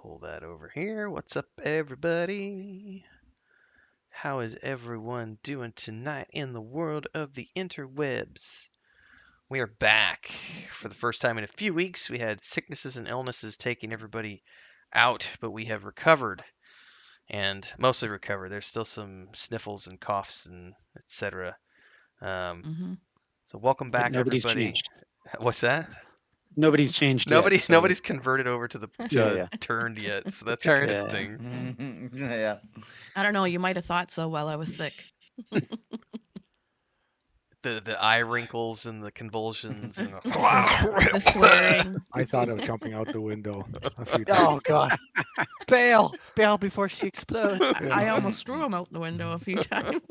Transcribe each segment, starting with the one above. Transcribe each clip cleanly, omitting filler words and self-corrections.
pull that over here. What's up, everybody? How is everyone doing tonight in the world of the interwebs? We are back for the first time in a few weeks. We had sicknesses and illnesses taking everybody out, but we have recovered and mostly recovered. There's still some sniffles and coughs and etc. Um, Hmm. so welcome But back, nobody's everybody. changed. What's that? Nobody's changed yet. Nobody, So nobody's converted over to the yeah, to yeah, turned yet, so that's a Turd. good yeah. thing. Yeah. I don't know. You might have thought so while I was sick. The eye wrinkles and the convulsions and The swearing. I thought of jumping out the window a few Oh times. God. Bail. Bail before she explodes. I almost threw him out the window a few times.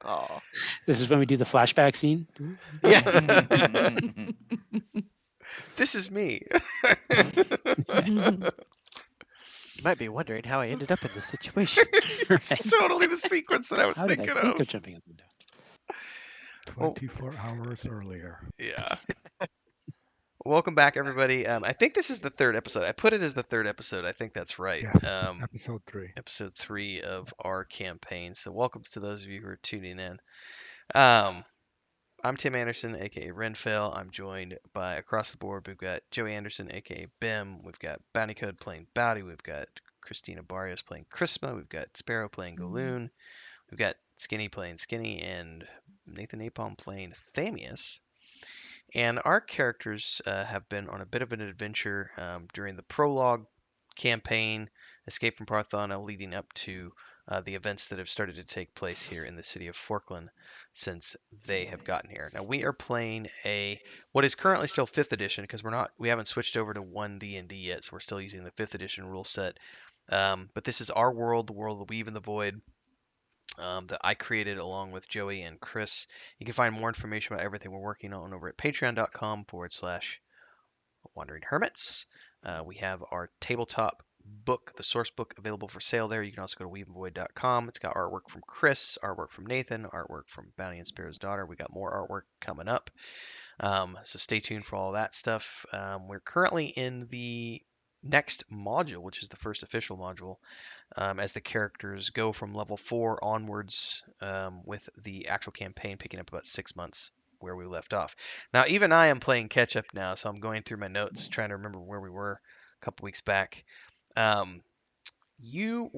Oh. This is when we do the flashback scene. Yeah. This is me. You might be wondering how I ended up in this situation. It's totally the sequence that I was How did I thinking think of. of jumping out the window? Well, 24 hours earlier. yeah. Welcome back, everybody. I think this is the third episode. I put it as the third episode. I think that's right. Yes, episode 3. Episode 3 of our campaign. So welcome to those of you who are tuning in. Um, I'm Tim Anderson, aka Renfell. I'm joined by across the board. We've got Joey Anderson, aka Bim. We've got Bounty Code playing Bowdy. We've got Christina Barrios playing Chrisma. We've got Sparrow playing Galoon. We've got Skinny playing Skinny, and Nathan Napalm playing Thamius. And our characters have been on a bit of an adventure during the prologue campaign, Escape from Parthana, leading up to the events that have started to take place here in the city of Forkland since they have gotten here. Now we are playing what is currently still 5th edition because we haven't switched over to 1D&D yet, so we're still using the 5th edition rule set. But this is our world, the world of the Weave and the Void, that I created along with Joey and Chris. You can find more information about everything we're working on over at patreon.com/wandering hermits. We have our tabletop book, the source book, available for sale there. You can also go to weaveandvoid.com. It's got artwork from Chris, artwork from Nathan, artwork from Bounty and Sparrow's daughter. We got more artwork coming up. So stay tuned for all that stuff. We're currently in the next module, which is the first official module, as the characters go from level 4 onwards, with the actual campaign picking up about 6 months where we left off. Now, even I am playing catch up now, so I'm going through my notes trying to remember where we were a couple weeks back. Um, you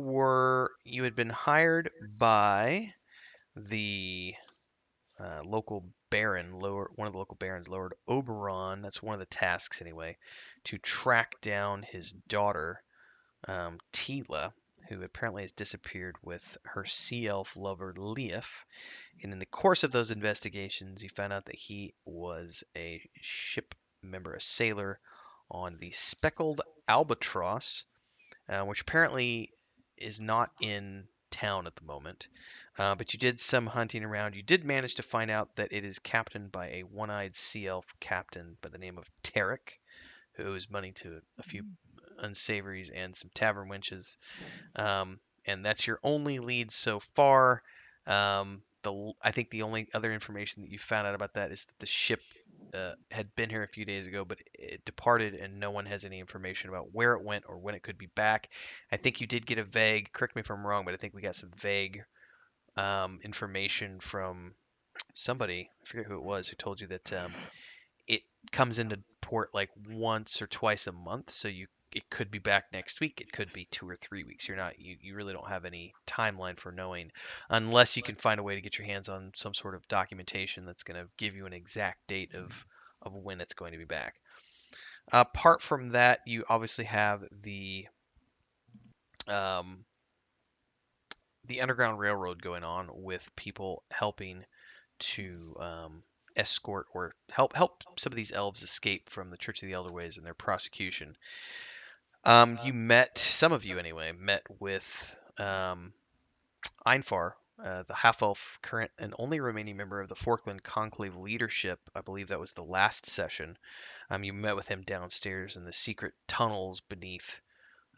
had been hired by the local baron, one of the local barons, Lord Oberon. That's one of the tasks anyway, to track down his daughter, Tila, who apparently has disappeared with her sea elf lover Leaf. And in the course of those investigations, you found out that he was a ship member, a sailor on the Speckled Albatross, which apparently is not in town at the moment. But you did some hunting around. You did manage to find out that it is captained by a one-eyed sea elf captain by the name of Tarek, who owes money to a few unsavories and some tavern wenches. And that's your only lead so far. I think the only other information that you found out about that is that the ship had been here a few days ago, but it departed, and no one has any information about where it went or when it could be back. I think you did get a vague, correct me if I'm wrong, but I think we got some vague information from somebody, I forget who it was, who told you that it comes into port like once or twice a month, so it could be back next week, it could be 2 or 3 weeks. You really don't have any timeline for knowing, unless you can find a way to get your hands on some sort of documentation that's going to give you an exact date of when it's going to be back. Apart from that, you obviously have um, the Underground Railroad going on, with people helping to escort or help some of these elves escape from the Church of the Elderways and their prosecution. Some of you anyway, met with Einfar, the half-elf current and only remaining member of the Forkland Conclave leadership. I believe that was the last session. You met with him downstairs in the secret tunnels beneath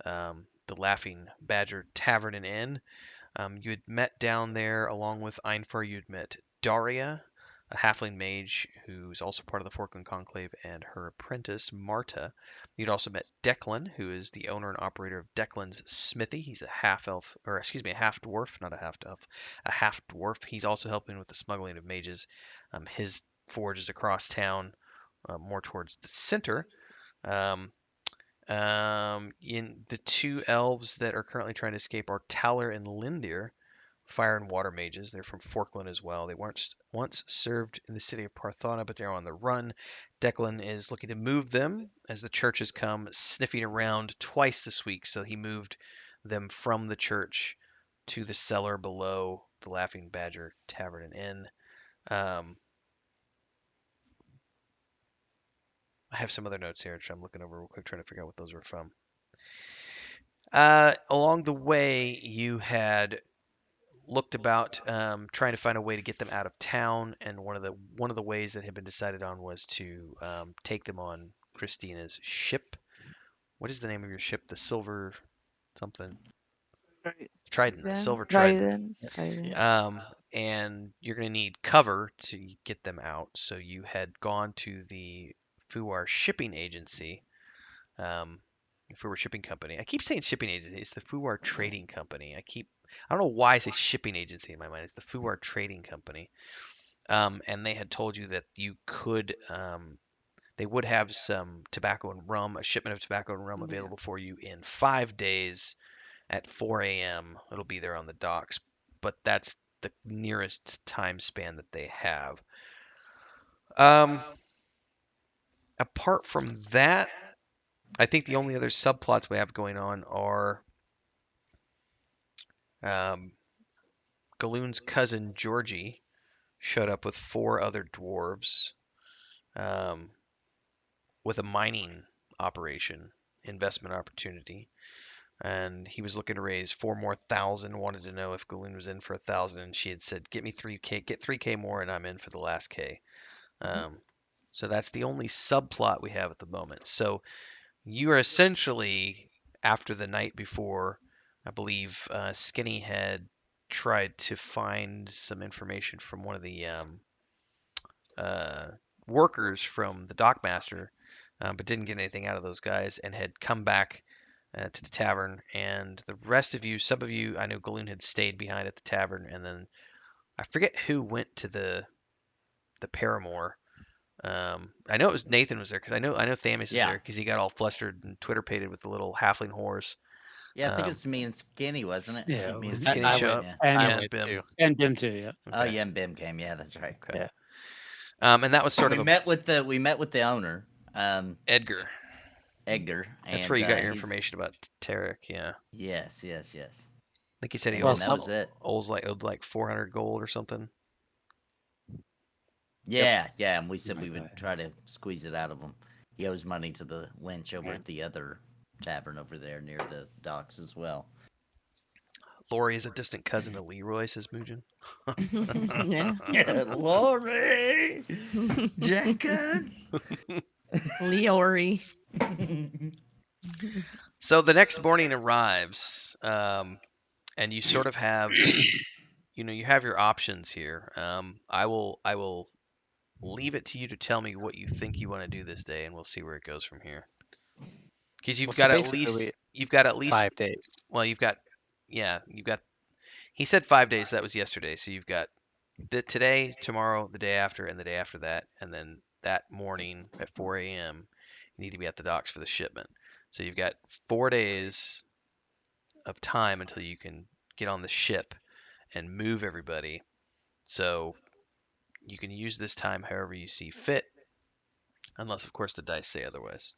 the Laughing Badger Tavern and Inn. You had met down there along with Einfar. You'd met Daria, a halfling mage who's also part of the Forkland Conclave, and her apprentice, Marta. You'd also met Declan, who is the owner and operator of Declan's Smithy. He's a half elf, or excuse me, a half dwarf, not a half elf, a half dwarf. He's also helping with the smuggling of mages. His forge is across town, more towards the center. Um, in the two elves that are currently trying to escape are Taller and Lindir, fire and water mages. They're from Forkland as well. They weren't once served in the city of Parthana, but they're on the run. Declan is looking to move them as the church has come sniffing around twice this week, so he moved them from the church to the cellar below the Laughing Badger Tavern and Inn. I have some other notes here, which I'm looking over real quick, trying to figure out what those were from. Along the way, you had looked about trying to find a way to get them out of town, and one of the ways that had been decided on was to take them on Christina's ship. What is the name of your ship? The Silver something Right. Trident, the Then Silver Trident. Trident. Trident. And you're going to need cover to get them out. So you had gone to the Fuar shipping agency, the Fuar shipping company. I keep saying shipping agency. It's the Fuar trading company. I don't know why I say shipping agency in my mind. It's the Fuar trading company. And they had told you that you could, they would have some tobacco and rum, a shipment of tobacco and rum Yeah. available for you in 5 days at 4 a.m. It'll be there on the docks, but that's the nearest time span that they have. Apart from that, I think the only other subplots we have going on are um, Galoon's cousin Georgie showed up with 4 other dwarves um, with a mining operation investment opportunity, and he was looking to raise 4 more thousand. Wanted to know if Galoon was in for 1,000, and she had said, "Get me 3K, get 3K more, and I'm in for the last K." Um, so that's the only subplot we have at the moment. So you are essentially, after the night before, I believe Skinny had tried to find some information from one of the uh, workers from the dockmaster, but didn't get anything out of those guys, and had come back to the tavern. And the rest of you, some of you, I know Galoon had stayed behind at the tavern, and then I forget who went to the Paramore. I know it was Nathan was there because I know Thamus is Yeah. there because he got all flustered and Twitter pated with the little halfling horse. Yeah, I think it's me and Skinny, wasn't it? Yeah, it Me and was- Skinny I show went up. and Yeah, I and went Bim. too, and Bim too. Yeah. Oh Okay. yeah, and Bim came. Yeah, that's right. Okay. Yeah. And that was sort we of a met with the owner, Edgar. Edgar, That's and where you got your he's information about Tarek. Yeah. I yes. think he said he And then Well, owes that some was it. owed like 400 gold or something. Yeah, and we said we Right, would right. try to squeeze it out of him. He owes money to the wench over Right. at the other tavern over there near the docks as well. Lori is a distant cousin of Leroy, says Mugen. Yeah. Lori, Jenkins. Leori. So the next morning arrives, and you sort of have, you have your options here. I will leave it to you to tell me what you think you want to do this day, and we'll see where it goes from here. Because Well, so basically, you've got at least, 5 days. well, you've got. He said 5 days. That was yesterday. So you've got today, tomorrow, the day after, and the day after that, and then that morning at 4 a.m. you need to be at the docks for the shipment. So you've got 4 days of time until you can get on the ship and move everybody. So you can use this time however you see fit, unless of course the dice say otherwise.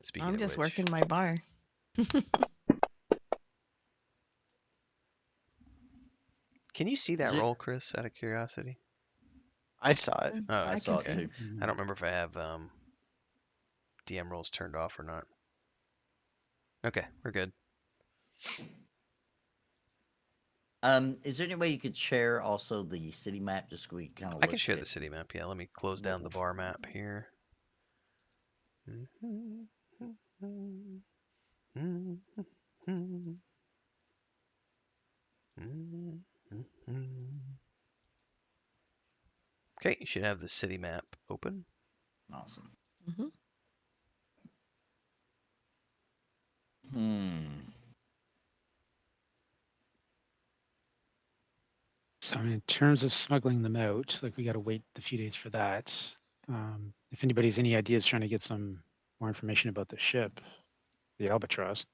Speaking I'm of just which, working my bar. can you see that Is it- roll, Chris? Out of curiosity. I saw it. Oh, I I saw can it see. too. I don't remember if I have DM rolls turned off or not. Okay, we're good. Is there any way you could share also the city map just so we kind of I look can share at the city map. Yeah, let me close down the bar map here. Mm, mm, mm. Okay, you should have the city map open. Awesome. Mhm. Hmm. So in terms of smuggling them out, like we got to wait a few days for that. If anybody's any ideas trying to get some more information about the ship, the Albatross.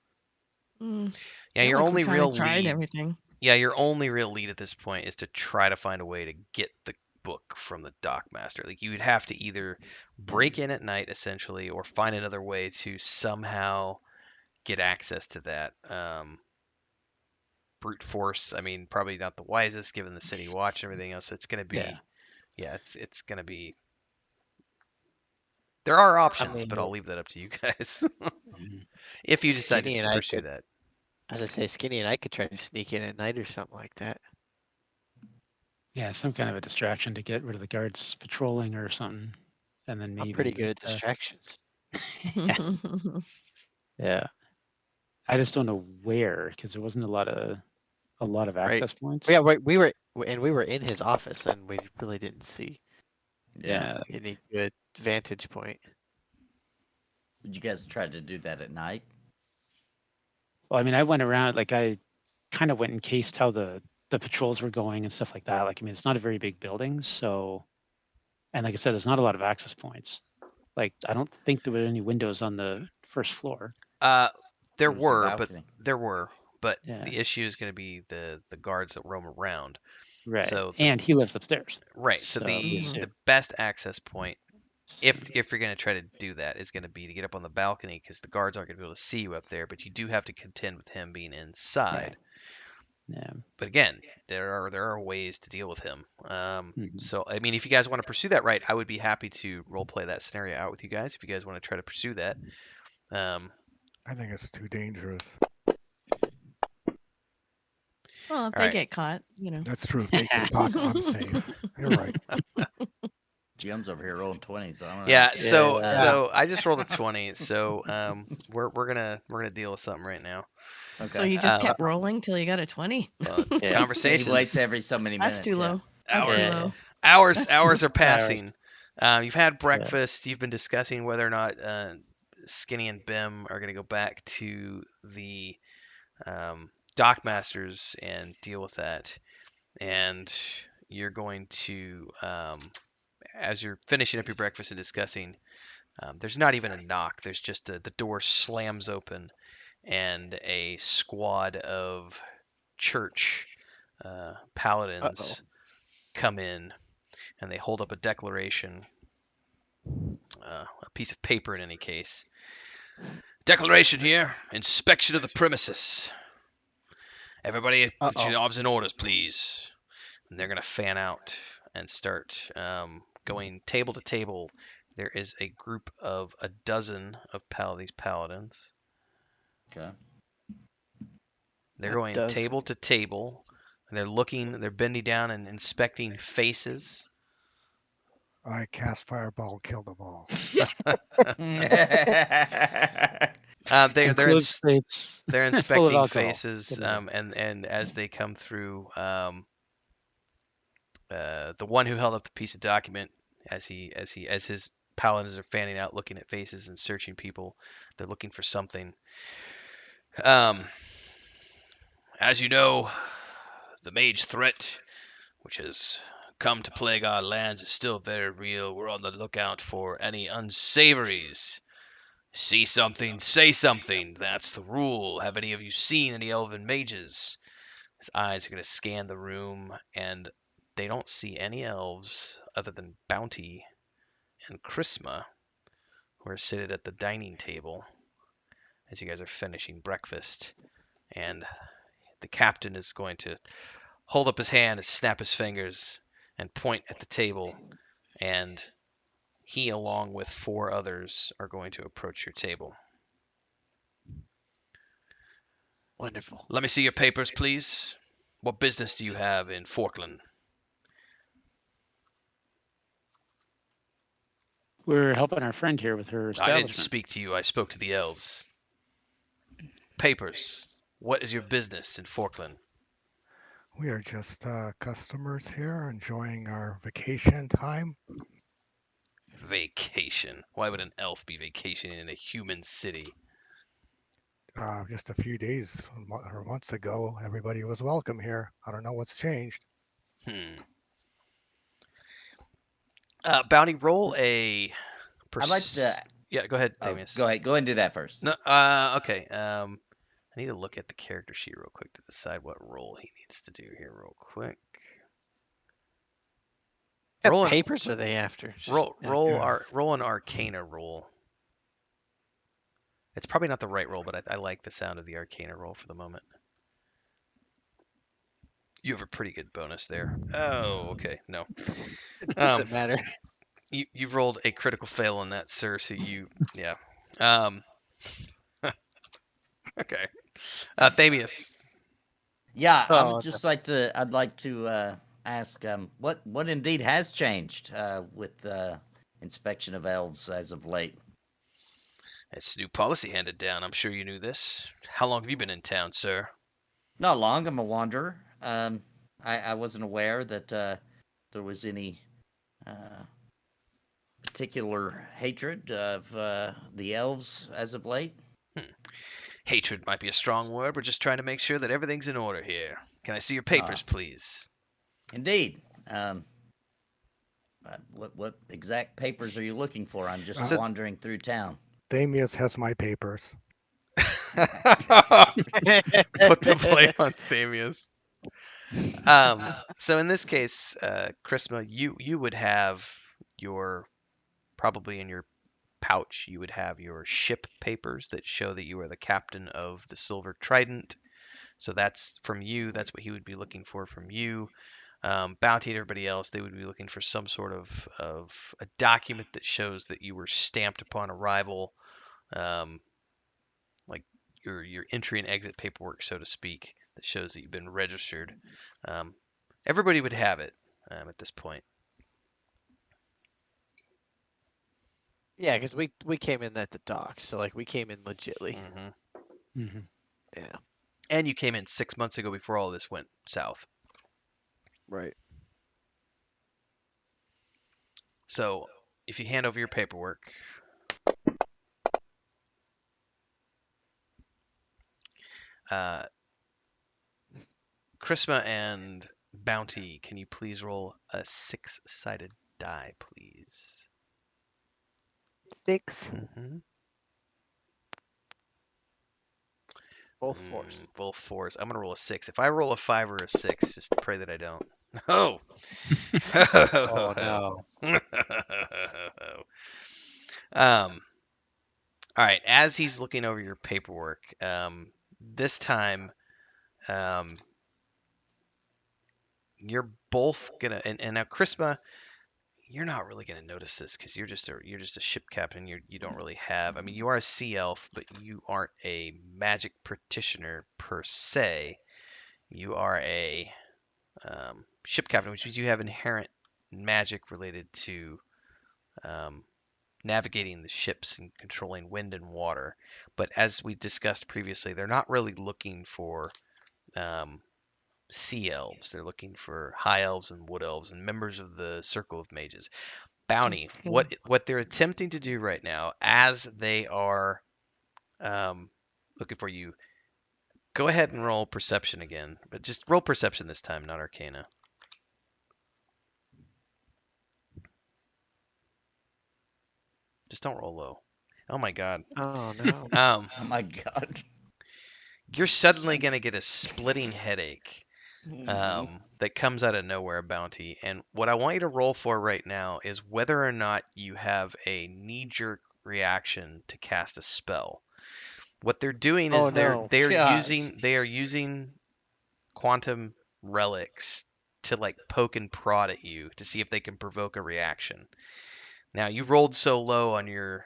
Mm, Yeah, I feel your like we only kind of real tried lead. everything. Yeah, your only real lead at this point is to try to find a way to get the book from the dockmaster. Like you would have to either break in at night essentially, or find another way to somehow get access to that. Brute force. I mean, probably not the wisest given the city watch and everything else. So it's gonna Yeah. be, yeah, it's gonna be. There are I options, but I'll mean, leave that up to you guys Mhm. if you decide Skinny and to I pursue could, that. as I say, Skinny and I could try to sneak in at night or something like that. Yeah, some kind of a distraction to get rid of the guards patrolling or something, and then I'm pretty maybe. good at distractions. Yeah. Yeah. I just don't know where because there wasn't a lot of Right. access points. Yeah, we were in his office and we really didn't see Yeah. Yeah. any good vantage point. Would you guys try to do that at night? Well, I mean, I went around like I kind of went and cased how the patrols were going and stuff like that. Like, I mean, it's not a very big building, so and like I said, there's not a lot of access points. Like, I don't think there were any windows on the first floor. Uh, there Where's the were, but balcony? there were, but Yeah. the issue is going to be the guards that roam around. Right. So the And he lives upstairs. right, so So we Mhm. assume. the best access point, if So, if you're going to try to do that, is going to be to get up on the balcony because the guards aren't going to be able to see you up there. But you do have to contend with him being inside. yeah. But again, there are ways to deal with him. Mhm. So I mean, if you guys want to pursue that, right, I would be happy to role play that scenario out with you guys. If you guys want to try to pursue that. Um, I think it's too dangerous. Well, if all they right. get caught, That's true. If they get caught, I'm safe. You're right. GM's over here rolling 20s, so I'm gonna. Yeah, Yeah. so I just rolled a 20. So we're gonna deal with something right now. So Okay. you just Um, kept rolling till you got a 20. well, Yeah. Yeah, he waits conversations, every so many That's minutes. too Yeah. low. That's too hours, Yeah. low. hours, That's too hours are low. passing. You've had breakfast. You've been discussing whether or not Skinny and Bim are gonna go back to the dockmasters and deal with that. And you're going to, as you're finishing up your breakfast and discussing, there's not even a knock. There's just the door slams open, and a squad of church Uh-oh. paladins come in, and they hold up a declaration, a piece of paper in any case. Declaration here. Inspection of the premises. Everybody, put your Uh-oh. knobs in orders, please. And they're gonna fan out and start going table to table. There is a group of a dozen of these paladins. Okay. They're A going dozen. table to table. And they're bending down and inspecting faces. I cast fireball, kill them all. They're Enclosed space they're full of inspecting alcohol. faces, Get it out. and as they come through, the one who held up the piece of document, as his paladins are fanning out, looking at faces and searching people, they're looking for something. Um, as you know, the mage threat, which has come to plague our lands, is still very real. We're on the lookout for any unsavories. See something, say something. That's the rule. Have any of you seen any elven mages? His eyes are going to scan the room, and they don't see any elves other than Bounty and Chrisma, who are seated at the dining table as you guys are finishing breakfast. And the captain is going to hold up his hand and snap his fingers and point at the table, and he, along with four others, are going to approach your table. Wonderful. Let me see your papers, please. What business do you have in Falkland? We're helping our friend here with her I didn't establishment. speak to you. I spoke to the elves. Papers. What is your business in Falkland? We are just customers here enjoying our vacation time. Vacation. Why would an elf be vacationing in a human city? Just a few days or months ago, everybody was welcome here. I don't know what's changed. Hmm. Bounty, roll a. I'd like to. Yeah, go ahead, Oh, Damius. go ahead. Go ahead and do that first. No. Okay. I need to look at the character sheet real quick to decide what role he needs to do here, real quick. What Roll an papers are they after? Just, Yeah. roll an Arcana roll. It's probably not the right roll, but I like the sound of the Arcana roll for the moment. You have a pretty good bonus there. Oh, okay. No. it doesn't matter. You rolled a critical fail on that, sir. So yeah. Okay. Thamius. Yeah, I would Oh, just like to. I'd like to ask what indeed has changed with inspection of elves as of late. It's new policy handed down. I'm sure you knew this. How long have you been in town, sir? Not long. I'm a wanderer. I wasn't aware that there was any particular hatred of the elves as of late. Hatred might be a strong word. We're just trying to make sure that everything's in order here. Can I see your Ah, papers, please? indeed. What exact papers are you looking for? I'm just So- wandering through town. Thamius has my papers. Put the blame on Thamius. So in this case, Chrisma, you would have your probably in your pouch you would have your ship papers that show that you are the captain of the Silver Trident. So that's from you. That's what he would be looking for from you. Bounty and everybody else, they would be looking for some sort of a document that shows that you were stamped upon arrival, um, like your entry and exit paperwork, so to speak, that shows that you've been registered. Um, everybody would have it at this point. yeah, because we came in at the dock, so like we came in legitly. Hmm. Mhm. Yeah. And you came in 6 months ago before all this went south. Right. So if you hand over your paperwork, uh, Chrisma and Bounty, can you please roll a 6-sided die, please? 6. Mm-hmm. Both fours. Both fours. I'm gonna roll a 6. If I roll a 5 or a 6, just pray that I don't. Oh. Oh no. um. All right. As he's looking over your paperwork, this time, um, you're both gonna and now Chrisma, you're not really gonna notice this because you're just a ship captain. You don't really have. I mean, you are a sea elf, but you aren't a magic practitioner per se. You are a ship captain, which means you have inherent magic related to um, navigating the ships and controlling wind and water. But as we discussed previously, they're not really looking for um, sea elves. They're looking for high elves and wood elves and members of the Circle of Mages. Bounty, Okay. what they're attempting to do right now, as they are looking for you, go ahead and roll perception again, but just roll perception this time, not Arcana. Just don't roll low. Oh my God. Oh no. Um, Oh my god. you're suddenly gonna get a splitting headache Hmm. that comes out of nowhere, Bounty. And what I want you to roll for right now is whether or not you have a knee-jerk reaction to cast a spell. What they're doing Oh is no. Gosh. they are using quantum relics to like poke and prod at you to see if they can provoke a reaction. Now you rolled so low on your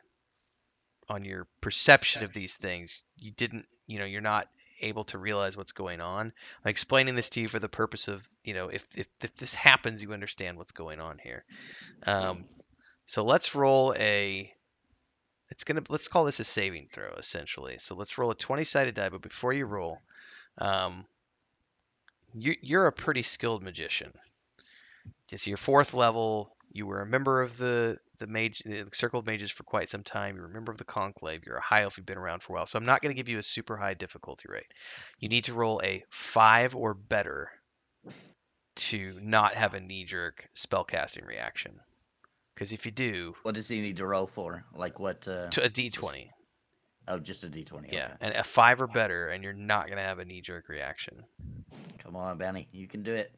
perception of these things, you didn't, you're not able to realize what's going on. I'm explaining this to you for the purpose of, if this happens, you understand what's going on here. So let's roll let's call this a saving throw, essentially. So let's roll a 20-sided die, but before you roll, um, you're a pretty skilled magician. It's your 4th level. You were a member of the mage, the Circle of Mages for quite some time. You're a member of the Conclave. You're a high elf. You've been around for a while. So I'm not going to give you a super high difficulty rate. You need to roll a 5 or better to not have a knee-jerk spellcasting reaction. Because if you do, What does he need to roll for? Like what? to a d20. Oh, just a d20. Yeah, Okay. and a 5 or better, and you're not going to have a knee-jerk reaction. Come on, Benny. You can do it.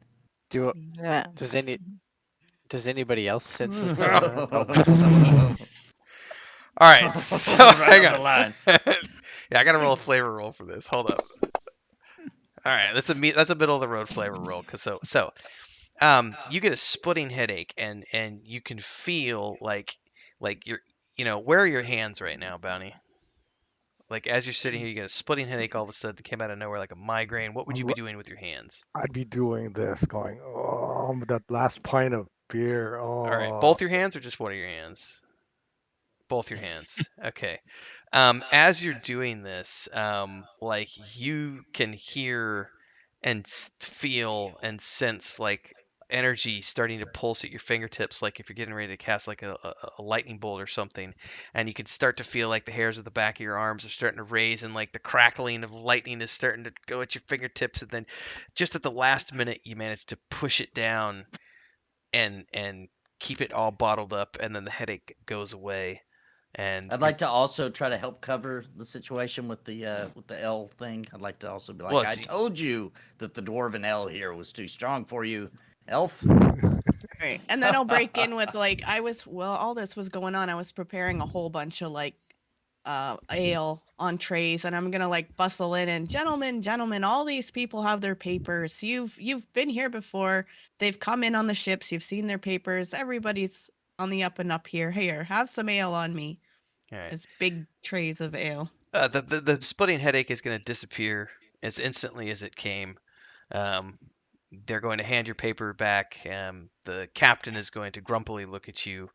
Do Yeah. does anybody else sense what's going on? All Oh. All right, so right hang on the on. line. Yeah, I got to roll a flavor roll for this. Hold up. All right, that's a middle of the road flavor roll. Cause you get a splitting headache, and you can feel like you're, where are your hands right now, Bounty? Like as you're sitting here, you get a splitting headache all of a sudden that came out of nowhere, like a migraine. What would you be doing with your hands? I'd be doing this, going, oh, that last pint of beer. All right, Oh, both your hands or just one of your hands? Both your hands. Okay. As you're doing this, like you can hear and feel and sense like energy starting to pulse at your fingertips, like if you're getting ready to cast like a lightning bolt or something, and you can start to feel like the hairs at the back of your arms are starting to raise, and like the crackling of lightning is starting to go at your fingertips, and then just at the last minute you manage to push it down and keep it all bottled up, and then the headache goes away. And I'd like to also try to help cover the situation with the L thing. I'd like to also be like, I told you that the dwarven L here was too strong for you, elf. Right. And then I'll break in with like all this was going on. I was preparing a whole bunch of like ale on trays, and I'm gonna like bustle in and gentlemen, all these people have their papers. You've been here before. They've come in on the ships, you've seen their papers. Everybody's on the up and up here. Here, have some ale on me. all right. It's big trays of ale. The splitting headache is going to disappear as instantly as it came. They're going to hand your paper back. The captain is going to grumpily look at you.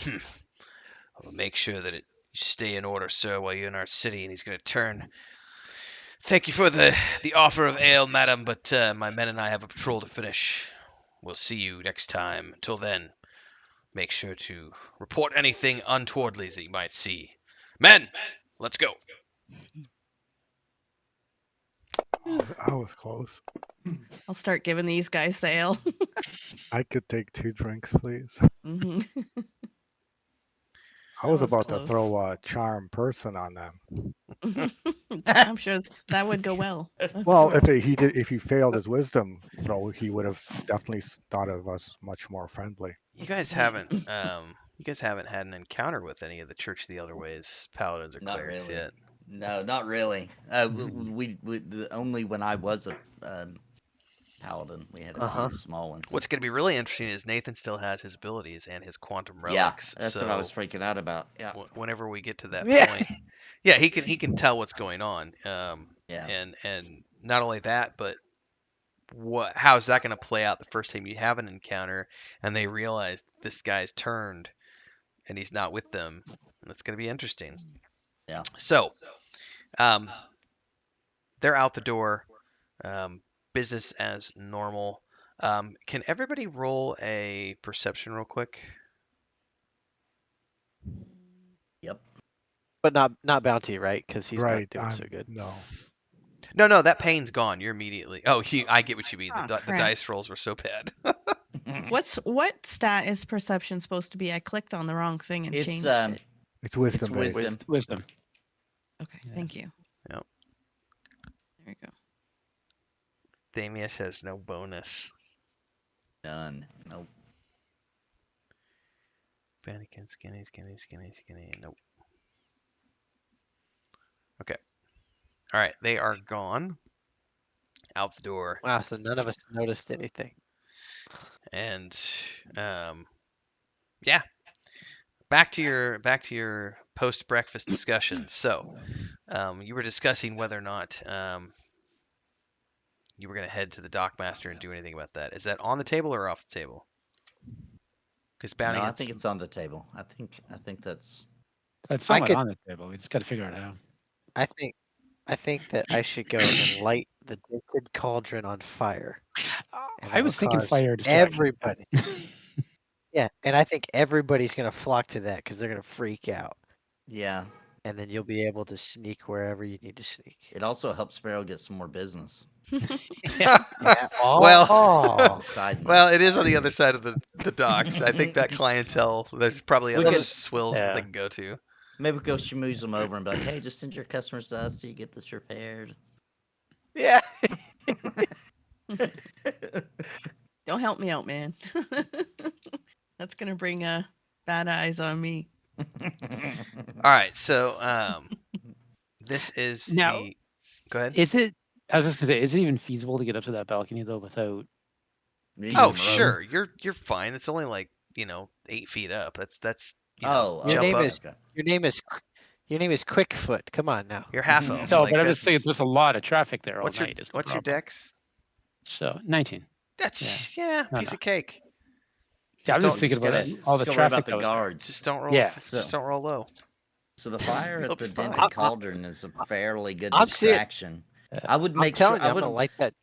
I'll make sure that you stay in order, sir, while you're in our city. And he's going to turn. Thank you for the offer of ale, madam, but my men and I have a patrol to finish. We'll see you next time. Until then, make sure to report anything untowardly that you might see. Men, let's go. I was close. I'll start giving these guys the ale. I could take 2 drinks, please. hmm I was was about close. to throw a charm person on them. I'm sure that would go well. Well, if he failed his wisdom throw, he would have definitely thought of us much more friendly. You guys haven't had an encounter with any of the Church of the Elder Ways paladins or Not clerics really. yet. No, not really. Only when I was a paladin, we had a few small ones. What's going to be really interesting is Nathan still has his abilities and his quantum Yeah, relics. that's so what I was freaking out about. Yeah. Whenever we get to that Yeah. point, yeah, he can tell what's going on. Yeah. And not only that, but how is that going to play out the first time you have an encounter and they realize this guy's turned and he's not with them? That's going to be interesting. Yeah. So, they're out the door. Business as normal. Can everybody roll a perception real quick? Yep. But not bounty, right? Because he's Right. not doing so good. No. No, that pain's gone. You're immediately. Oh, I get what you mean. Oh, The crap. dice rolls were so bad. What stat is perception supposed to be? I clicked on the wrong thing and It's changed it. It's wisdom based. wisdom. Wisdom. Okay, thank you. Yep. There you go. Thamius has no bonus. None. Nope. Bannikin, skinny. Nope. Okay. All right, they are gone. Out the door. Wow, so none of us noticed anything. And yeah. Back to your post breakfast discussion. So, you were discussing whether or not you were going to head to the dockmaster and do anything about that. Is that on the table or off the table? Because Bounty, No, I think it's on the table. I think that's. That's somewhat could- on the table. We just got to figure it out. I think I think that I should go and light the dented cauldron on fire. And I that'll was thinking cause fire distraction. everybody. Yeah, and I think everybody's gonna flock to that because they're gonna freak out, Yeah. and then you'll be able to sneak wherever you need to sneak. It also helps Sparrow get some more business. Yeah. Well, As a side note. well, it is on the other side of the docks. I think that clientele. There's probably We other could- swills that they Yeah. can go to. Maybe go schmooze them over and be like, hey, just send your customers to us till you get this repaired. Yeah. Don't help me out, man. That's gonna bring bad eyes on me. All right, so this is Now- the. Go ahead. Is it? I was just gonna say, is it even feasible to get up to that balcony though without? You need Oh, some rope. sure, you're fine. It's only like 8 feet up. That's Oh, jump name up. is- Your name is Quickfoot. Come on now. You're half elf. No, like, but I'm just saying, that's- there's a lot of traffic there all What's your night. Is the what's your problem. dex? So 19. That's No, piece no. of cake. Yeah, I'm Just just thinking don't- about just all the Just go worry traffic about the that was there. guards. Just don't roll. Yeah. Just don't roll low. So the fire You'll at the be fine. dented cauldron is a fairly good I'm serious. distraction. Yeah. I would I'm make sure. telling you, I I'm would. gonna light that.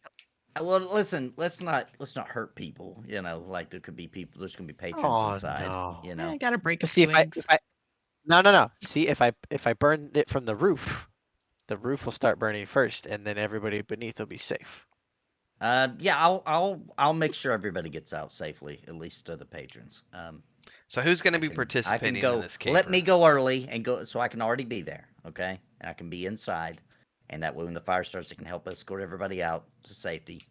Well, listen. Let's not hurt people. Like there could be people. There's gonna be patrons Oh, inside. no. I gotta break a See few if I, eggs. if I, no. See if I burn it from the roof will start burning first, and then everybody beneath will be safe. Yeah. I'll make sure everybody gets out safely. At least the patrons. So who's going to I be can participating go. in this caper? Let me go early and go so I can already be there. Okay, and I can be inside, and that way when the fire starts, it can help escort everybody out to safety.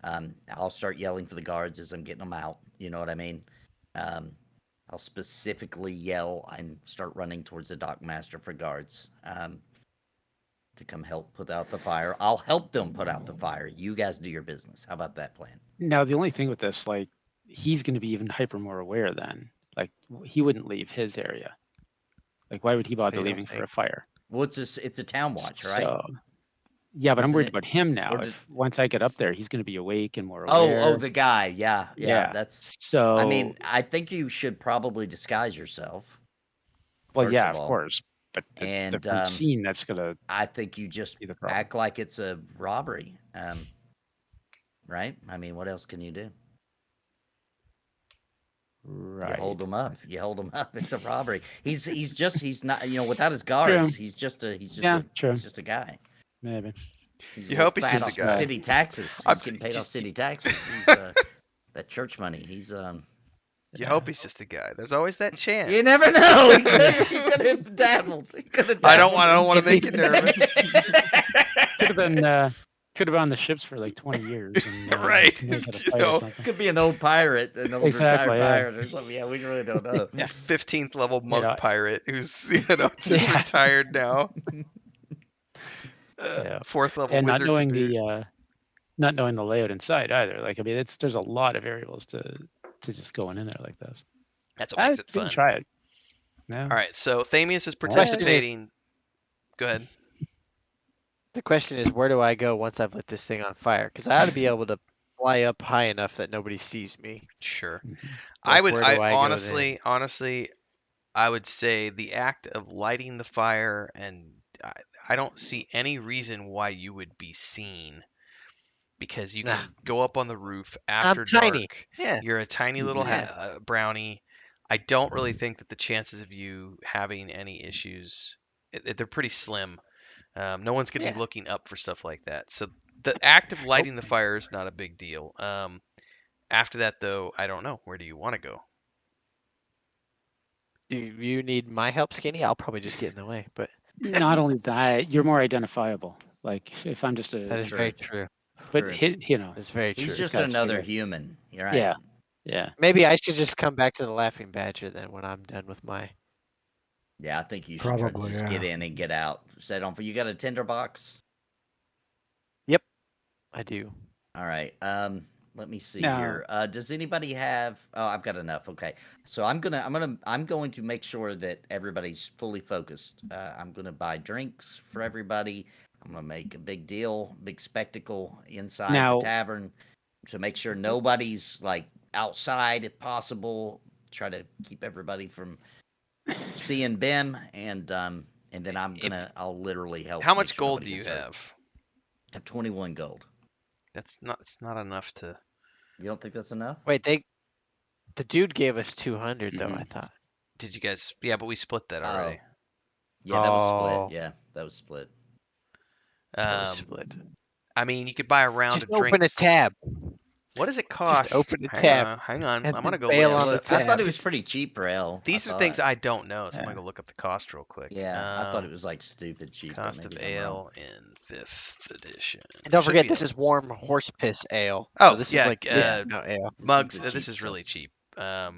I'll start yelling for the guards as I'm getting them out. You know what I mean? I'll specifically yell and start running towards the dock master for guards to come help put out the fire. I'll help them put out the fire. You guys do your business. How about that plan? Now the only thing with this, like, he's going to be even hyper more aware then. Like, he wouldn't leave his area. Like, why would he bother You don't leaving for think? a fire? Well, it's a town watch, right? So, yeah, but I'm Isn't worried it- about him now. or did- If once I get up there, he's going to be awake and more aware. Oh, the guy. Yeah. That's. so. I mean, I think you should probably disguise yourself. well, first yeah, of of all. course. But And, the scene that's going to I think you just be the problem. act like it's a robbery. Right? I mean, what else can you do? Right. You hold him up. It's a robbery. He's not. Without his guards, he's just a guy. Maybe. He's You a little hope he's fat just a off the guy. city taxes. I'm- He's getting paid off city taxes. He's that church money. He's You hope he's just a guy. There's always that chance. You never know. He could have dabbled. I don't want to make you nervous. Could have been on the ships for like 20 years. And, Right, knows how to you fight or know. something. Could be an old pirate, an old Exactly, retired yeah. pirate or something. Yeah, we really don't know. 15th level monk know, pirate who's just Yeah. retired now. Yeah. 4th level And not wizard to knowing boot. not knowing the layout inside either. Like, I mean, there's a lot of variables to just going in there like this. That's what makes it We can fun. try it. Yeah. All right, so Thamius is Question is- participating. Go ahead. The question is, where do I go once I've lit this thing on fire? Because I ought to be able to fly up high enough that nobody sees me. Sure. Mhm. I Like, would. where do I go then? Honestly, I would say the act of lighting the fire, and I don't see any reason why you would be seen, because you Nah. can go up on the roof after I'm tiny. dark. Yeah. You're a tiny little Yeah. brownie. I don't really think that the chances of you having any issues, they're pretty slim. No one's going to be Yeah. looking up for stuff like that. So the act of lighting the fire is not a big deal. After that, though, I don't know. Where do you want to go? Do you need my help, Skinny? I'll probably just get in the way, but Not only that, you're more identifiable. Like, if I'm just that is a, very true. but True. That's very true. He's just guy's another figured. human. You're right. yeah, yeah. Maybe I should just come back to the Laughing Badger then when I'm done with my. Yeah, I think you should try to Probably, just yeah. get in and get out. Set on for you. Got a tinderbox? I do. All right. Let me see Now- here. Does anybody have? Oh, I've got enough. Okay. So I'm going to make sure that everybody's fully focused. I'm gonna buy drinks for everybody. I'm gonna make a big deal, big spectacle inside Now- the tavern to make sure nobody's like outside if possible. Try to keep everybody from seeing Bim, and and then I'll literally help. How make much sure gold nobody do you gets hurt. have? I have 21 gold. It's not enough to. You don't think that's enough? Wait, the dude gave us 200 though. I Mhm. thought. Did you guys? Yeah, but we split that already. Yeah, that was split. Oh. Yeah, that was split. That was Um, split. I mean, you could buy a round Just of open a drinks. tab. What does it Just cost? open a Hang tab on, hang on. and I'm gonna then go bail look Yeah, on this the up. I thought it was tabs. pretty cheap for L. These are things I don't know, so I'm gonna Yeah. go look up the cost real quick. Yeah, I thought it was like stupid cheap. but Cost of maybe I'm wrong. ale in 5th edition. And don't Should forget, be this a- is warm horse piss ale. Oh, So this yeah, is like Yeah. discount ale. This is mugs. the This cheap is stuff. really cheap. I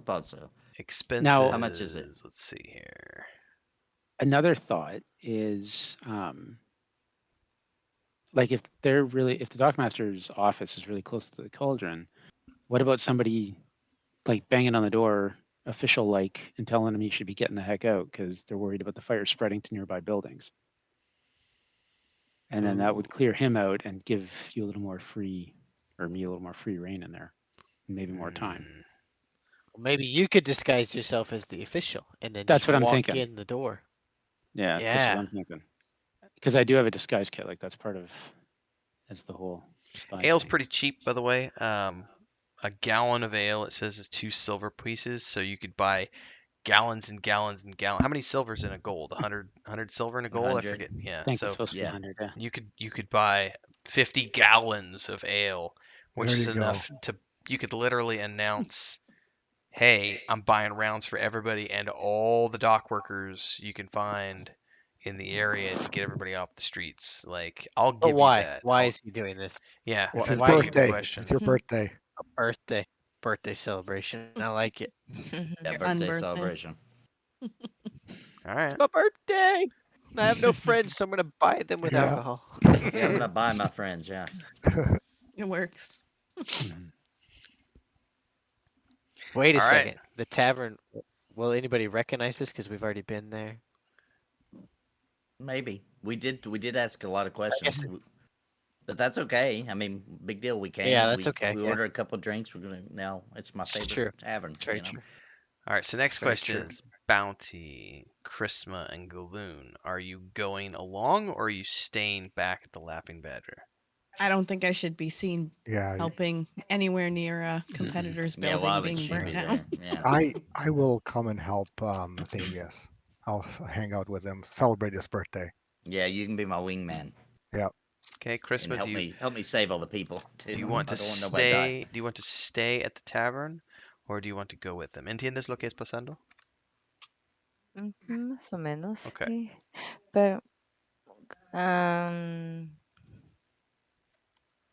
thought so. Expenses. Now- How much is it? Let's see here. Another thought is, like if the dockmaster's office is really close to the cauldron, what about somebody like banging on the door, official like, and telling him he should be getting the heck out because they're worried about the fire spreading to nearby buildings? And then that would clear him out and give you a little more free, or me a little more free reign in there, and maybe more time. Hmm. Well, maybe you could disguise yourself as the official and then That's just what I'm walk thinking. in the door. Yeah, that's Yeah. what I'm thinking. Because I do have a disguise kit, like that's part of, as the whole spy Ale's thing. pretty cheap, by the way. A gallon of ale, it says, is 2 silver pieces, so you could buy gallons and gallons and gallons. How many silvers in a gold? 100 silver in a gold? I 100. forget. Yeah. I think it's So supposed to be yeah. 100. Yeah. you could buy 50 gallons of ale, which There is you go. enough to you could literally announce, "Hey, I'm buying rounds for everybody and all the dock workers you can find in the area to get everybody off the streets." Like, I'll But give you why? that. Why is he doing this? Yeah, It's Wh- his that's why a would good birthday. question. It's your birthday. A birthday celebration. I like it. Yeah, Your birthday unbirthday. celebration. All right. It's my birthday. And I have no friends, so I'm gonna buy them with Yeah. alcohol. Yeah, I'm gonna buy my friends. Yeah. It works. Mhm. Wait a All right. second. The tavern. Will anybody recognize this? Because we've already been there. Maybe we did ask a lot of guess- questions, but that's okay. I mean, big deal. We came. Yeah, that's we, okay, We yeah. ordered a couple drinks. We're gonna now. It's my It's favorite true. tavern. It's very you know? true. All right, so next Very question true. is Bounty, Chrisma, and Galoon. Are you going along or are you staying back at the Laughing Badger? I don't think I should be seen Yeah, helping anywhere near a competitor's Yeah, building why would being she burnt be down. there? Yeah. I will come and help Athenius. I'll hang out with him, celebrate his birthday. Yeah, you can be my wingman Okay, and Chrisma, help me save all the people. Too. do you want I to don't want nobody to die. stay? Do you want to stay at the tavern, or do you want to go with them? ¿Entiendes lo que es pasando? Más o menos, Okay. sí. Pero, um,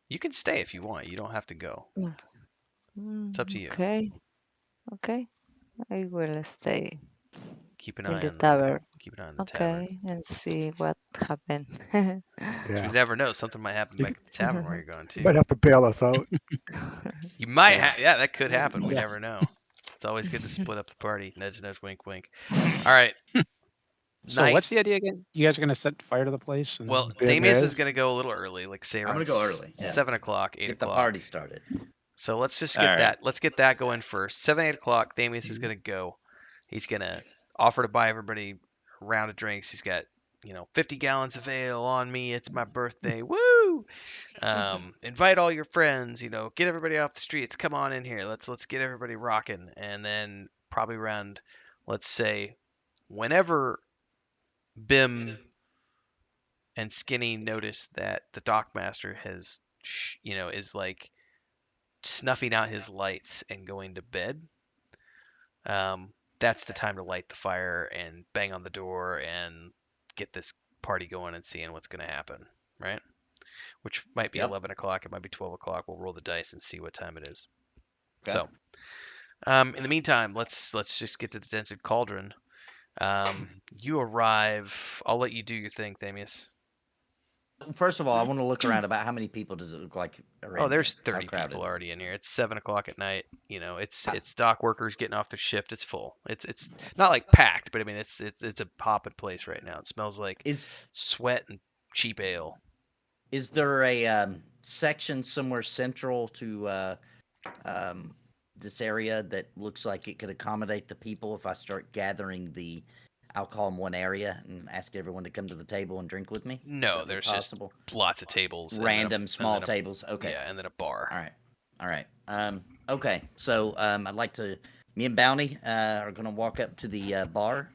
You can stay if you want. You don't have to go. It's up to you. okay, okay. I will stay Keep an in eye the on tavern. keep an eye on the tavern. Okay, and see what happened. 'Cause Yeah. you never know. Something might happen You back at the tavern where you're going You might to. have to bail us out. You might Yeah. have. Yeah, that could happen. We Yeah. never know. It's always good to split up the party. Nudge, nudge, wink, wink. All right. So Night. what's the idea again? You guys are gonna set fire to the place? And Well, Ben Thamius is is. going to go a little early, like say I'm around gonna go early, yeah. 7 o'clock, 8 Get the o'clock. party started. So let's just All get right. that. Let's get that going first. 7, 8 o'clock. Thamius is going to go. He's going to offer to buy everybody a round of drinks. He's got 50 gallons of ale on me. It's my birthday. Woo! Invite all your friends. Get everybody off the streets. Come on in here. Let's get everybody rocking. And then probably around, let's say, whenever Bim and Skinny notice that the dockmaster has, is like snuffing out his lights and going to bed, that's the time to light the fire and bang on the door and get this party going and seeing what's going to happen, right? Which might be Yep. 11 o'clock, it might be 12 o'clock. We'll roll the dice and see what time it is. Okay. So, in the meantime, let's just get to the dented cauldron. You arrive. I'll let you do your thing, Thamius. First of all, I want to look around about how many people does it look like are in Oh, there's here? How 30 crowded people is it? already in here. It's 7 o'clock at night. Ah. It's dock workers getting off their shift. It's full. It's not like packed, but I mean it's a poppin' place right now. It smells like Is sweat and cheap ale. is there a section somewhere central to this area that looks like it could accommodate the people if I start gathering the alcohol in one area and ask everyone to come to the table and drink with me? Is No, that there's possible? just lots of tables. and then Random small tables. Okay. Yeah, and then a bar. All right. Okay. So I'd like to. Me and Bounty are gonna walk up to the bar,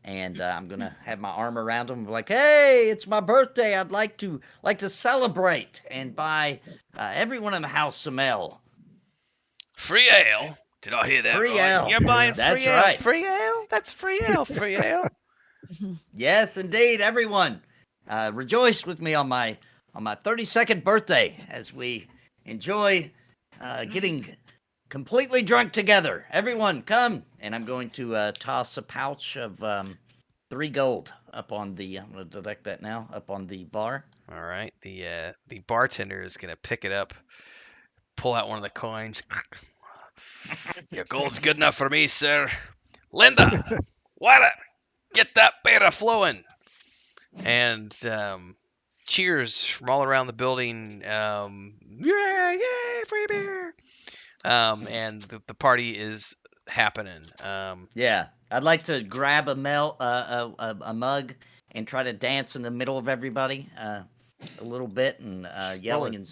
and I'm gonna have my arm around him, like, "Hey, it's my birthday. I'd like to celebrate and buy everyone in the house some ale. Free ale? Did I hear that Free right? ale. You're buying That's free ale? right. Free ale? That's free ale. Free ale. Yes, indeed, everyone. Rejoice with me on my 32nd birthday as we enjoy getting completely drunk together. Everyone, come! And I'm going to toss a pouch of 3 gold up on the. I'm going to detect that now up on the bar. All right. The bartender is gonna pick it up, pull out one of the coins. Your gold's good enough for me, sir. Linda, water, get that beer flowing. And cheers from all around the building. Yeah, yay, free beer. And the party is happening. Yeah, I'd like to grab a mug and try to dance in the middle of everybody a little bit and yelling and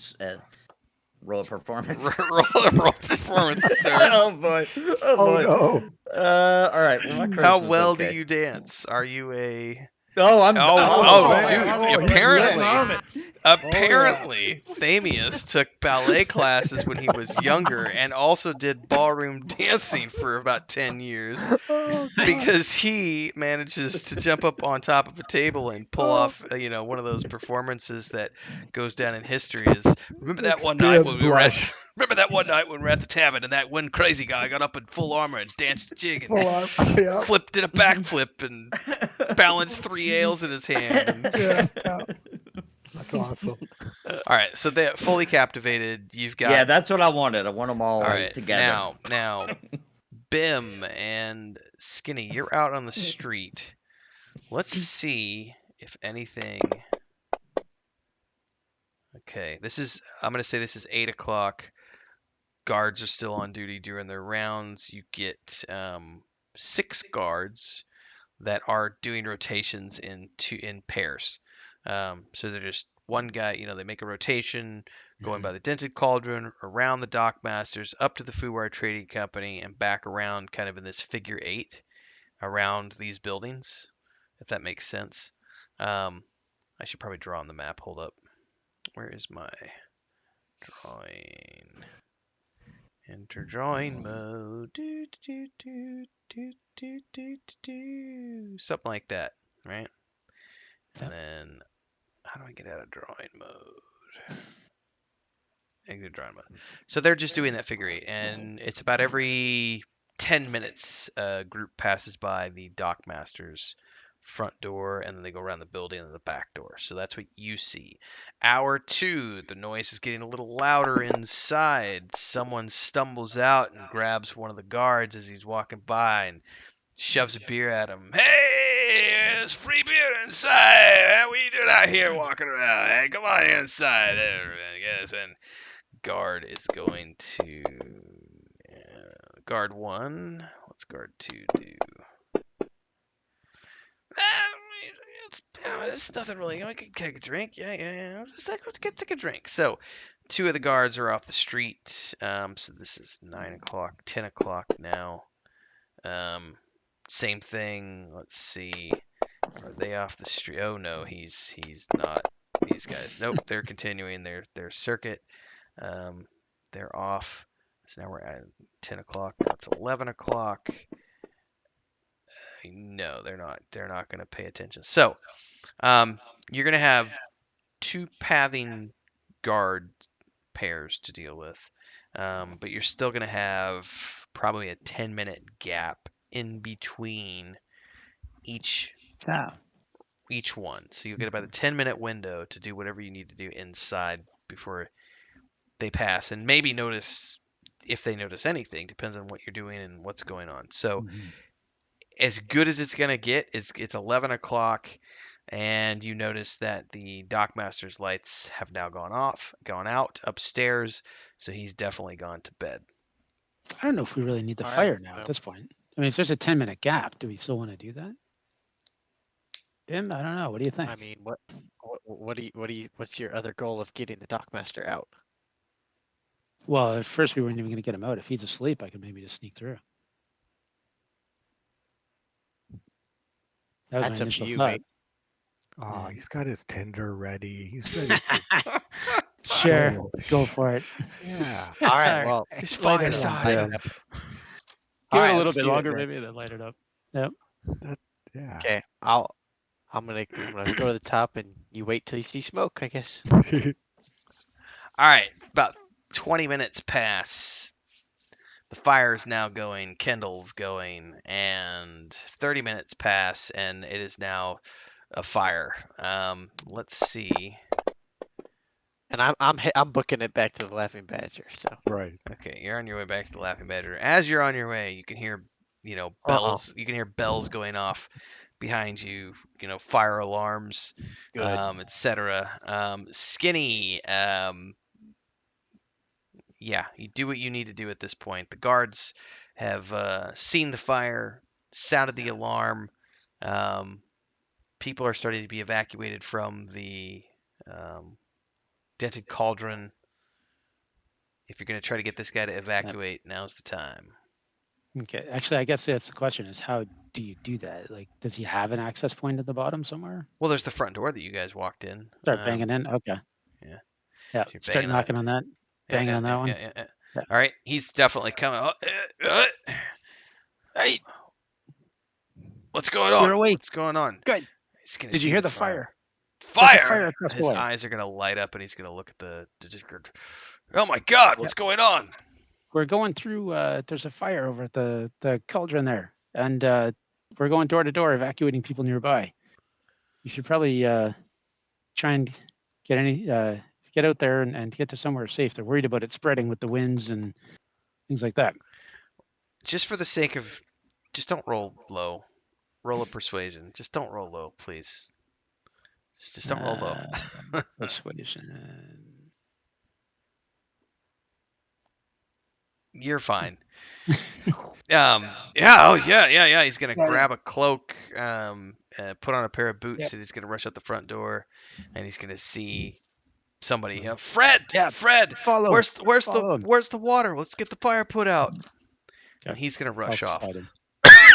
roll a performance. roll performance, sir. Oh boy! Oh boy! no. All right. Well, my How charisma's well okay. do you dance? Are you a Oh, I'm. man. dude, Oh, he's apparently Thamius took ballet classes when he was younger and also did ballroom dancing for about 10 years Oh, God. because he manages to jump up on top of a table and pull off, one of those performances that goes down in history is remember that Makes one night Bim when we were at blush. remember that one night when we were at the tavern and that one crazy guy got up in full armor and danced a jig and Full arm. Yeah. flipped did a backflip and balanced 3 ales in his hand and Yeah. That's awesome. all right, so they're fully captivated. You've got Yeah, that's what I wanted. I want them all, all right together. now, Bim and Skinny, you're out on the street. Let's see if anything. Okay, I'm gonna say this is 8 o'clock. Guards are still on duty during their rounds. You get 6 guards that are doing rotations in pairs. So they're just one guy, they make a rotation going by the Dented Cauldron, around the Dockmasters, up to the Fuwar Trading Company, and back around kind of in this figure 8 around these buildings, if that makes sense. I should probably draw on the map. Hold up. Where is my drawing? Enter drawing mode. Something like that, right? And then, how do I get out of drawing mode? Exit drawing mode. So they're just doing that figure 8, and it's about every 10 minutes a group passes by the Dockmaster's front door, and then they go around the building and the back door. So that's what you see. Hour 2, the noise is getting a little louder inside. Someone stumbles out and grabs one of the guards as he's walking by and shoves a beer at him. Hey, there's free beer inside. How we doing out here walking around? Hey, come on inside, I guess. And guard is going to guard 1. What's guard 2 do? It's nothing really. I can take a drink. Yeah. Just take a drink. So, 2 of the guards are off the street. So this is 9 o'clock, 10 o'clock now. Same thing. Let's see. Are they off the street? Oh no, he's not. These guys. Nope, they're continuing their circuit. They're off. So now we're at 10 o'clock. Now it's 11 o'clock. No, they're not. They're not going to pay attention. So, you're going to have 2 pathing guard pairs to deal with, but you're still going to have probably a 10-minute gap in between each one. So you'll get about a 10-minute window to do whatever you need to do inside before they pass, and maybe notice if they notice anything. Depends on what you're doing and what's going on. So as good as it's going to get is it's 11 o'clock, and you notice that the Dockmaster's lights have now gone out upstairs, so he's definitely gone to bed. I don't know if we really need the All right, fire now so- at this point. I mean, if there's a 10-minute gap, do we still want to do that? Bim, I don't know. What do you think? I mean, what's your other goal of getting the dockmaster out? Well, at first we weren't even going to get him out. If he's asleep, I could maybe just sneak through. That was That's my up to initial you, thought. mate. Oh, he's got his Tinder ready. He's ready to Sure, go indulge. for it. Yeah. All right, well, His light fire it up. started. Yeah. All Give right, it a little let's bit do it longer, then. maybe, then light it up. Yep. Yeah. Okay, I'm gonna go to the top, and you wait till you see smoke, I guess. All right, about 20 minutes pass. The fire's now going, kindle's going, and 30 minutes pass, and it is now a fire. Let's see. And I'm booking it back to the Laughing Badger. So Right. Okay, you're on your way back to the Laughing Badger. As you're on your way, you can hear, bells. You can hear bells going off behind you. Fire alarms, good. etc. Skinny. Yeah, you do what you need to do at this point. The guards have seen the fire, sounded the alarm. People are starting to be evacuated from the dented cauldron. If you're going to try to get this guy to evacuate, now's the time. Okay. Actually, I guess that's the question: is how do you do that? Like, does he have an access point at the bottom somewhere? Well, there's the front door that you guys walked in. Start banging in. Okay. yeah. Yeah. So you're Start banging knocking on that. Banging on that one. Yeah. Yeah. All right, he's definitely coming. Hey, What's going you're on? awake. What's going on? Good. He's gonna Did see you hear the the fire? Fire! There's a fire across the His way. eyes are gonna light up, and he's gonna look at the. Oh my God! What's going on? We're going through. There's a fire over at the cauldron there, and we're going door to door, evacuating people nearby. You should probably try and get out there and get to somewhere safe. They're worried about it spreading with the winds and things like that. Just for the sake of, just don't roll low. Roll a persuasion. Just don't roll low, please. Just don't roll low. Persuasion. You're fine. Yeah. Oh, yeah. He's gonna grab a cloak, put on a pair of boots, Yep. and he's gonna rush out the front door, and he's gonna see somebody. Fred. Yeah. Fred. Follow. Where's follow him. the water? Let's get the fire put out. Okay. And he's gonna rush I'll off. slide him.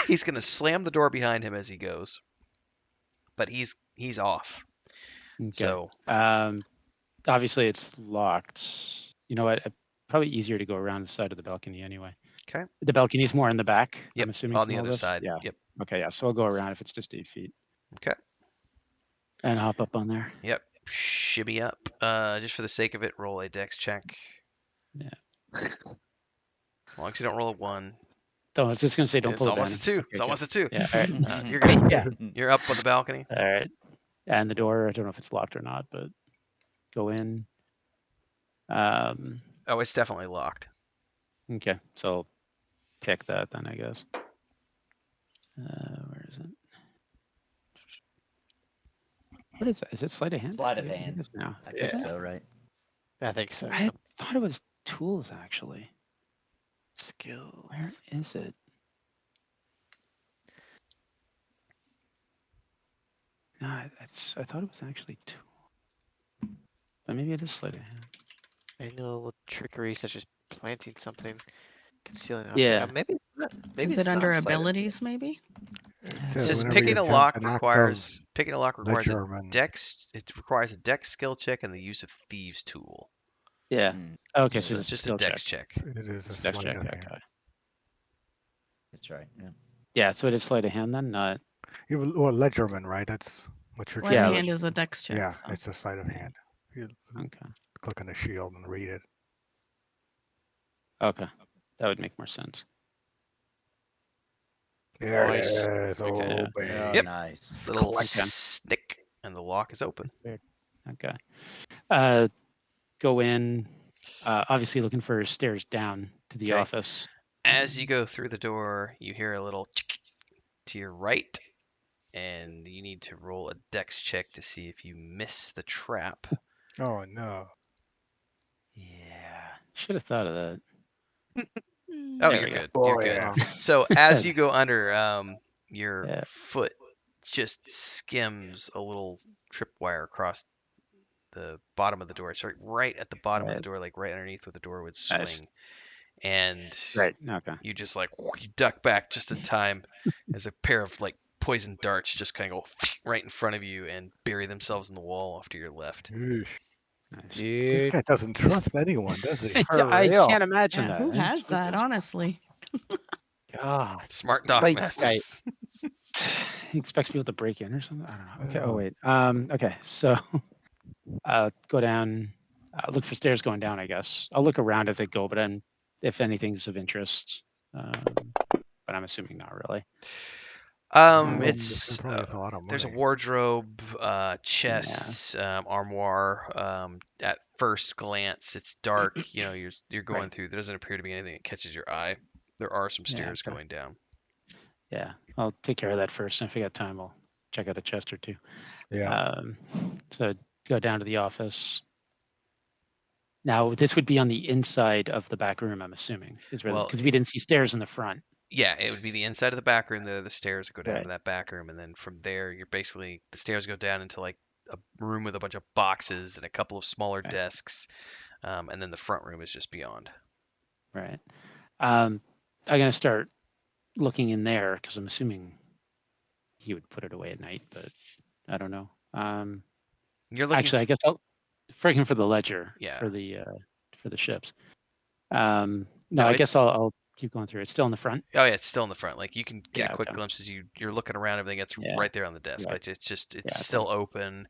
He's gonna slam the door behind him as he goes. But he's off. Okay. So Obviously it's locked. You know what? Probably easier to go around the side of the balcony anyway. Okay. The balcony's more in the back. Yep, I'm assuming on from the all other this? side. Yeah. Yep. Okay. Yeah. So I'll go around if it's just 8 feet. Okay. And hop up on there. Yep. Shimmy up. Just for the sake of it, roll a dex check. Yeah. As long as you don't roll a 1. I was just gonna say don't It's pull almost a 2. It's almost a 2. Yeah. All right. You're good. Yeah. You're up on the balcony. All right. And the door, I don't know if it's locked or not, but go in. Oh, it's definitely locked. Okay, so pick that then, I guess. Where is it? What is that? Is it sleight of hand? Sleight of I hand. guess now. I Is think it? so, right? I think so. I thought it was tools actually. Skills. Where is it? No, I thought it was actually tool. But maybe it is sleight of hand. Manual trickery such as planting something, concealing. Yeah. Maybe. Maybe Is it's it under not sleight of- abilities, maybe? It It says says whenever picking you a attempt lock an act of requires German. It requires a dex skill check and the use of thieves tool. Yeah. Mm, Okay, So so it's just a skill dex check. check. It is a It's dex sleight check. of hand. Okay. that's right. Yeah. Yeah, so it is sleight of hand then. Not. Well, Ledgerman, right? That's what you're Sleight Yeah, of trying hand is a dex check. Yeah, so. it's a sleight of hand. You Okay. click on the shield and read it. Okay, that would make more sense. There Nice. it is. Okay, yeah. Oh, baby. Oh, Yep. nice. Little Okay. snick, and the lock is open. Okay. Go in. Obviously looking for stairs down to the Okay. office. As you go through the door, you hear a little to your right, and you need to roll a dex check to see if you miss the trap. Oh, no. Yeah, should have thought of that. Oh, There you're we go. good. Oh, You're good. yeah. So as you go under, your Yeah. foot just skims a little tripwire across the bottom of the door. It's right at the bottom of the Right. door, like right underneath where the door would Nice. swing. And Right. Okay. you just like you duck back just in time as a pair of like poison darts just kind of go right in front of you and bury themselves in the wall off to your left. Eesh. Nice. This Dude, guy doesn't trust anyone, does he? Yeah, for I real. can't imagine Yeah, that. who eh? has that, honestly? God. Smart dock Like, masters. He expects people to break in or something. I don't know. Okay. Oh Oh. wait. Okay. So, go down. Look for stairs going down. I guess I'll look around as I go, but then if anything's of interest, but I'm assuming not really. This It's probably has a lot of there's a money. wardrobe, Yeah. chests, armoire. At first glance, it's dark. You know, you're going Right. through. There doesn't appear to be anything that catches your eye. There are some Yeah. stairs Okay. going down. Yeah. I'll take care of that first, and if I got time, I'll check out a chest or two. Yeah. So go down to the office. Now, this would be on the inside of the back room, I'm assuming, is really Well, because we didn't see stairs in the front. yeah, it would be the inside of the back room. The stairs that go down Right. to that back room, and then from there, you're basically the stairs go down into like a room with a bunch of boxes and a couple of smaller Right. desks, and then the front room is just beyond. Right. I'm gonna start looking in there because I'm assuming he would put it away at night, but I don't know. You're looking. Actually, I guess I'll freaking for the ledger Yeah. for the ships. No, No, I guess it's I'll keep going through. It's still in the front. oh yeah, it's still in the front. Like you can get Yeah. a quick Okay. glimpse as you're looking around. Everything gets Yeah. right there on the desk. Right. Like it's just it's Yeah. still Okay. open.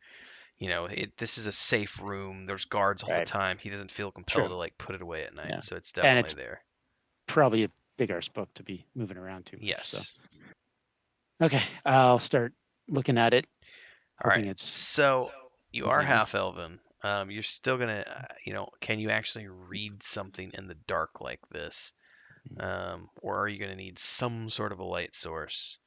You know, this is a safe room. There's guards all the Right. time. He doesn't feel compelled True. to like put it away at night, Yeah. so it's And definitely it's there. probably a big arse book to be moving around too much. Yes. So okay, I'll start looking at it. All Hoping right. it's So you are contained. half elven. You're still gonna, can you actually read something in the dark like this? Or are you gonna need some sort of a light source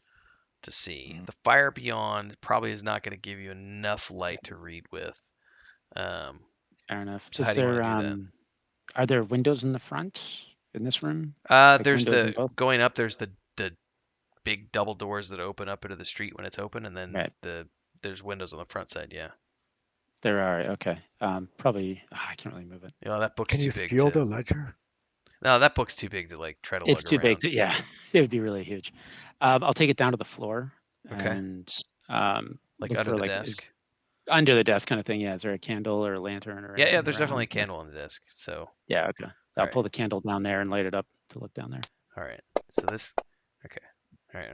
to see? The fire beyond probably is not gonna give you enough light to read with. Um, Fair enough. so Is how do you there want to do that? are there windows in the front in this room? Like There's windows in the both? going up. There's the big double doors that open up into the street when it's open, and then Right. there's windows on the front side. Yeah. There are. Okay. Probably I can't really move it. You know that book's Can too you big steal to. the ledger? No, that book's too big to like try to It's lug too big around. to, yeah, it would be really huge. I'll take it down to the floor Okay. and Like look under for the like desk. under the desk kind of thing. Yeah, is there a candle or a lantern or Yeah, anything there's around? definitely a candle on the desk. So, Yeah, okay. all I'll right, pull the candle down there and light it up to look down there. all right. So this, okay, all right.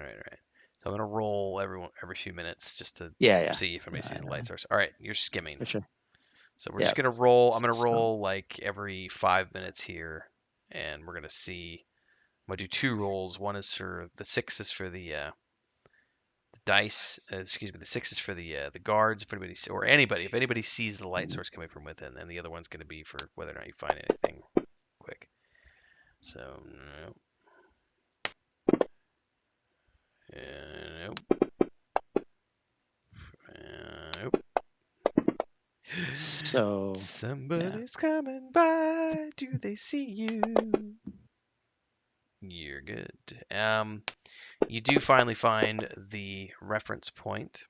So I'm gonna roll every few minutes just to Yeah. see if anybody sees the light Uh, source. All right, you're skimming. for sure. So we're Yeah. just gonna roll. I'm gonna So- roll like every 5 minutes here, and we're gonna see. I'm gonna do two rolls. One is for the six is for the dice. Excuse me, the six is for the guards. If anybody or anybody, if anybody sees the light source coming from within, and the other one's gonna be for whether or not you find anything quick. So nope. Nope. Nope. So Somebody's coming by. Do they see you? You're good. You do finally find the reference point.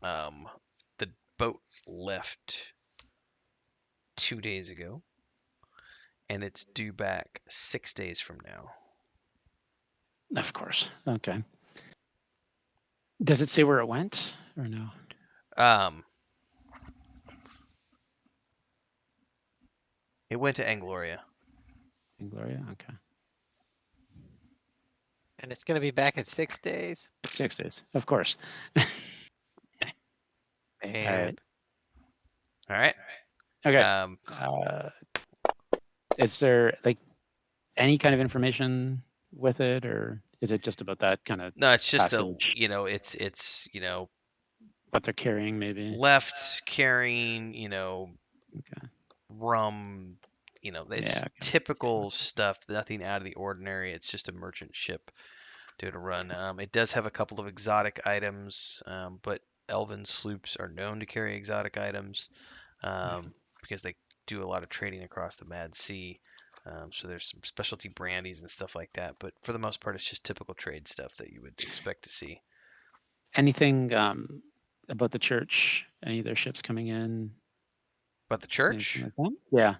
The boat left 2 days ago, and it's due back 6 days from now. of course. Okay. Does it say where it went or no? It went to Angloria. In Gloria? Okay. And it's gonna be back in 6 days. 6 days. Of course. Man. All right. Okay. Is there like any kind of information with it, or is it just about that kind of No, it's just passage? it's What they're carrying, maybe? left carrying, Okay. rum, it's Yeah. Okay. typical stuff, nothing out of the ordinary. It's just a merchant ship doing a run. It does have a couple of exotic items, but elven sloops are known to carry exotic items because they do a lot of trading across the Mad Sea. So there's some specialty brandies and stuff like that. But for the most part, it's just typical trade stuff that you would expect to see. Anything about the church? Any of their ships coming in? But the Anything church? like that? Yeah.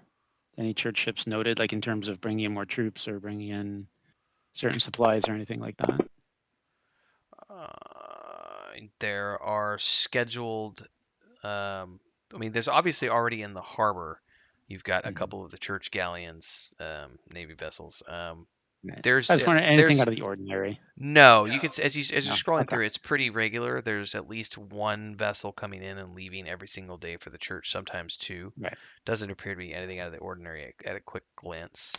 Any church ships noted, like in terms of bringing in more troops or bringing in certain supplies or anything like that? There are scheduled. I mean, there's obviously already in the harbor. You've got a Mhm. couple of the church galleons, Navy vessels. Right. There's I was wondering anything there's out of the ordinary. no. You can as you're No. scrolling Okay. through, it's pretty regular. There's at least one vessel coming in and leaving every single day for the church. Sometimes two. Right. Doesn't appear to be anything out of the ordinary at a quick glance.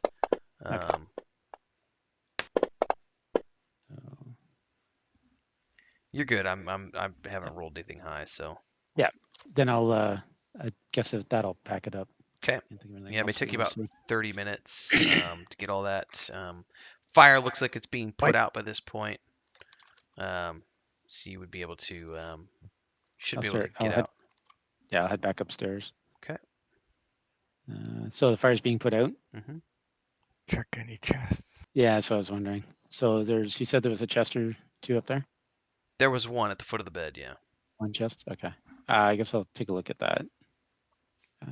Okay. So, You're good. I haven't rolled anything high, so yeah. Then I guess that'll pack it up. okay. Can't think of anything Yeah, it may else we take you want about to see. 30 minutes to get all that. Fire looks like it's being put out by this point. So you would be able to should be able to I'll get out. I'll head back upstairs. Okay. So the fire's being put out. hmm Check any chests. Yeah, that's what I was wondering. So he said there was a chest or two up there. There was one at the foot of the bed. Yeah. One chest. Okay. I guess I'll take a look at that.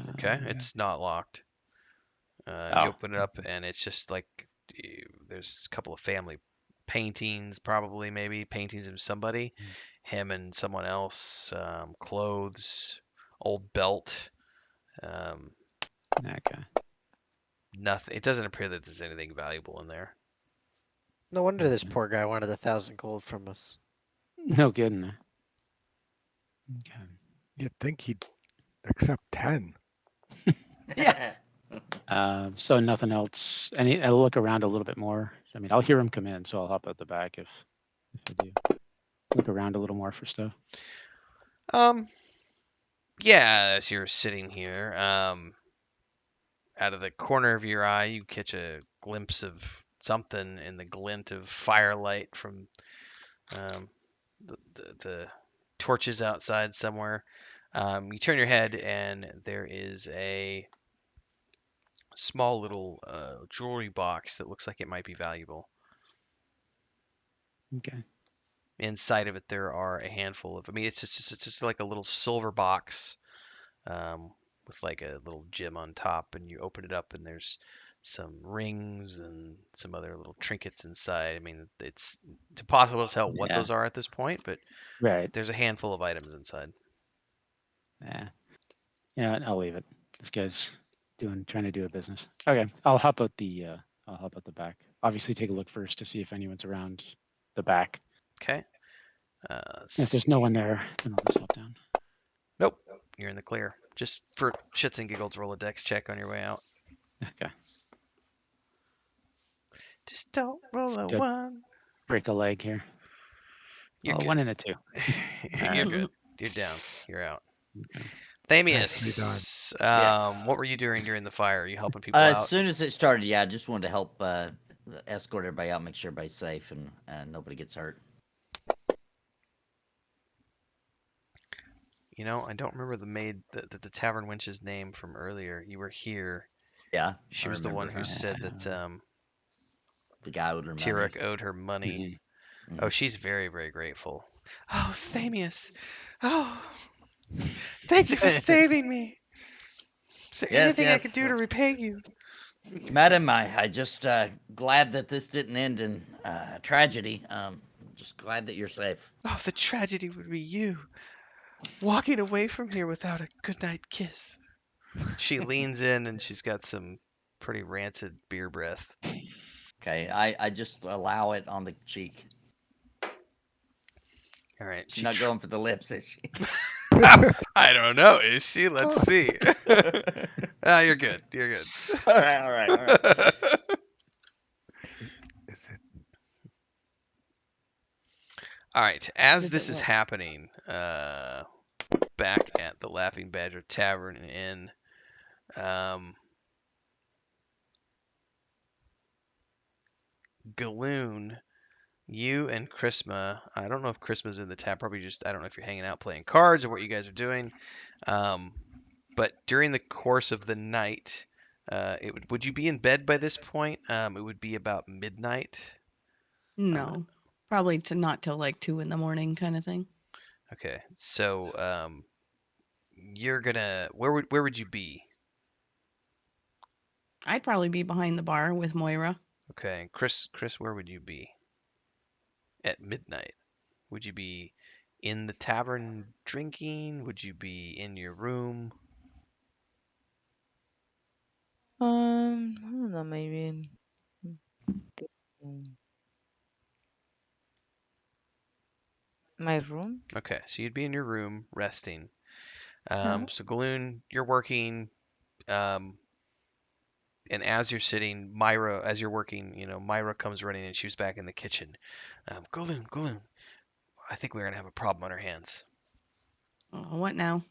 Okay. Yeah. It's not locked. You Oh. open it up and it's just like there's a couple of family paintings, probably maybe paintings of somebody, him and someone else, clothes, old belt. Okay. Nothing. It doesn't appear that there's anything valuable in there. No wonder this Okay. poor guy wanted 1,000 gold from us. No kidding. Okay. You'd think he'd accept 10. Yeah. So nothing else. I'll look around a little bit more. I mean, I'll hear him come in, so I'll hop out the back if I do. Look around a little more for stuff. Yeah, as you're sitting here, out of the corner of your eye, you catch a glimpse of something in the glint of firelight from the torches outside somewhere. You turn your head, and there is a small little jewelry box that looks like it might be valuable. Okay. Inside of it, there are a handful of. I mean, it's just like a little silver box with like a little gem on top, and you open it up, and there's some rings and some other little trinkets inside. I mean, it's impossible to tell what Yeah. those are at this point, but Right. there's a handful of items inside. Yeah. Yeah. I'll leave it. This guy's trying to do a business. Okay. I'll hop out the back. Obviously, take a look first to see if anyone's around the back. Okay. If there's no one there, then I'll just hop down. Nope, you're in the clear. Just for shits and giggles, roll a dex check on your way out. Okay. Just don't roll a Good. one. Break a leg here. You're good. 1 and a 2. You're good. You're down. You're out. Okay. Thamius, Yes. what were you doing during the fire? Are you helping people As out? soon as it started, yeah, I just wanted to help escort everybody out, make sure everybody's safe and nobody gets hurt. You know, I don't remember the maid, the tavern wench's name from earlier. You were here. Yeah, She I was the one remember who her. said that The guy owed her money. Tirek owed her money. Oh, she's very, very grateful. Oh, Thamius. Oh, thank you for saving me. Is there Yes, anything I yes. could do to repay you? Madam, I just glad that this didn't end in tragedy. Just glad that you're safe. Oh, the tragedy would be you walking away from here without a goodnight kiss. She leans in and she's got some pretty rancid beer breath. Okay, I just allow it on the cheek. All right. She's not going for the lips, is she? I don't know. Is she? Let's see. You're good. You're good. All right. Is it? All right. As Is this it is what? happening, back at the Laughing Badger Tavern and Inn, Galoon, you and Chrisma. I don't know if Chrisma's in the tab. Probably just. I don't know if you're hanging out playing cards or what you guys are doing. But during the course of the night, would you be in bed by this point? It would be about midnight. No. Probably not till like 2 in the morning kind of thing. Okay, so you're gonna where would you be? I'd probably be behind the bar with Moira. Okay, Chris, where would you be at midnight? Would you be in the tavern drinking? Would you be in your room? I don't know, maybe in my room. Okay, so you'd be in your room resting. Uh-huh. So Galoon, you're working, um, and as you're sitting, Myra, as you're working, Myra comes running and she was back in the kitchen. Galoon, I think we're gonna have a problem on our hands. Oh, what now?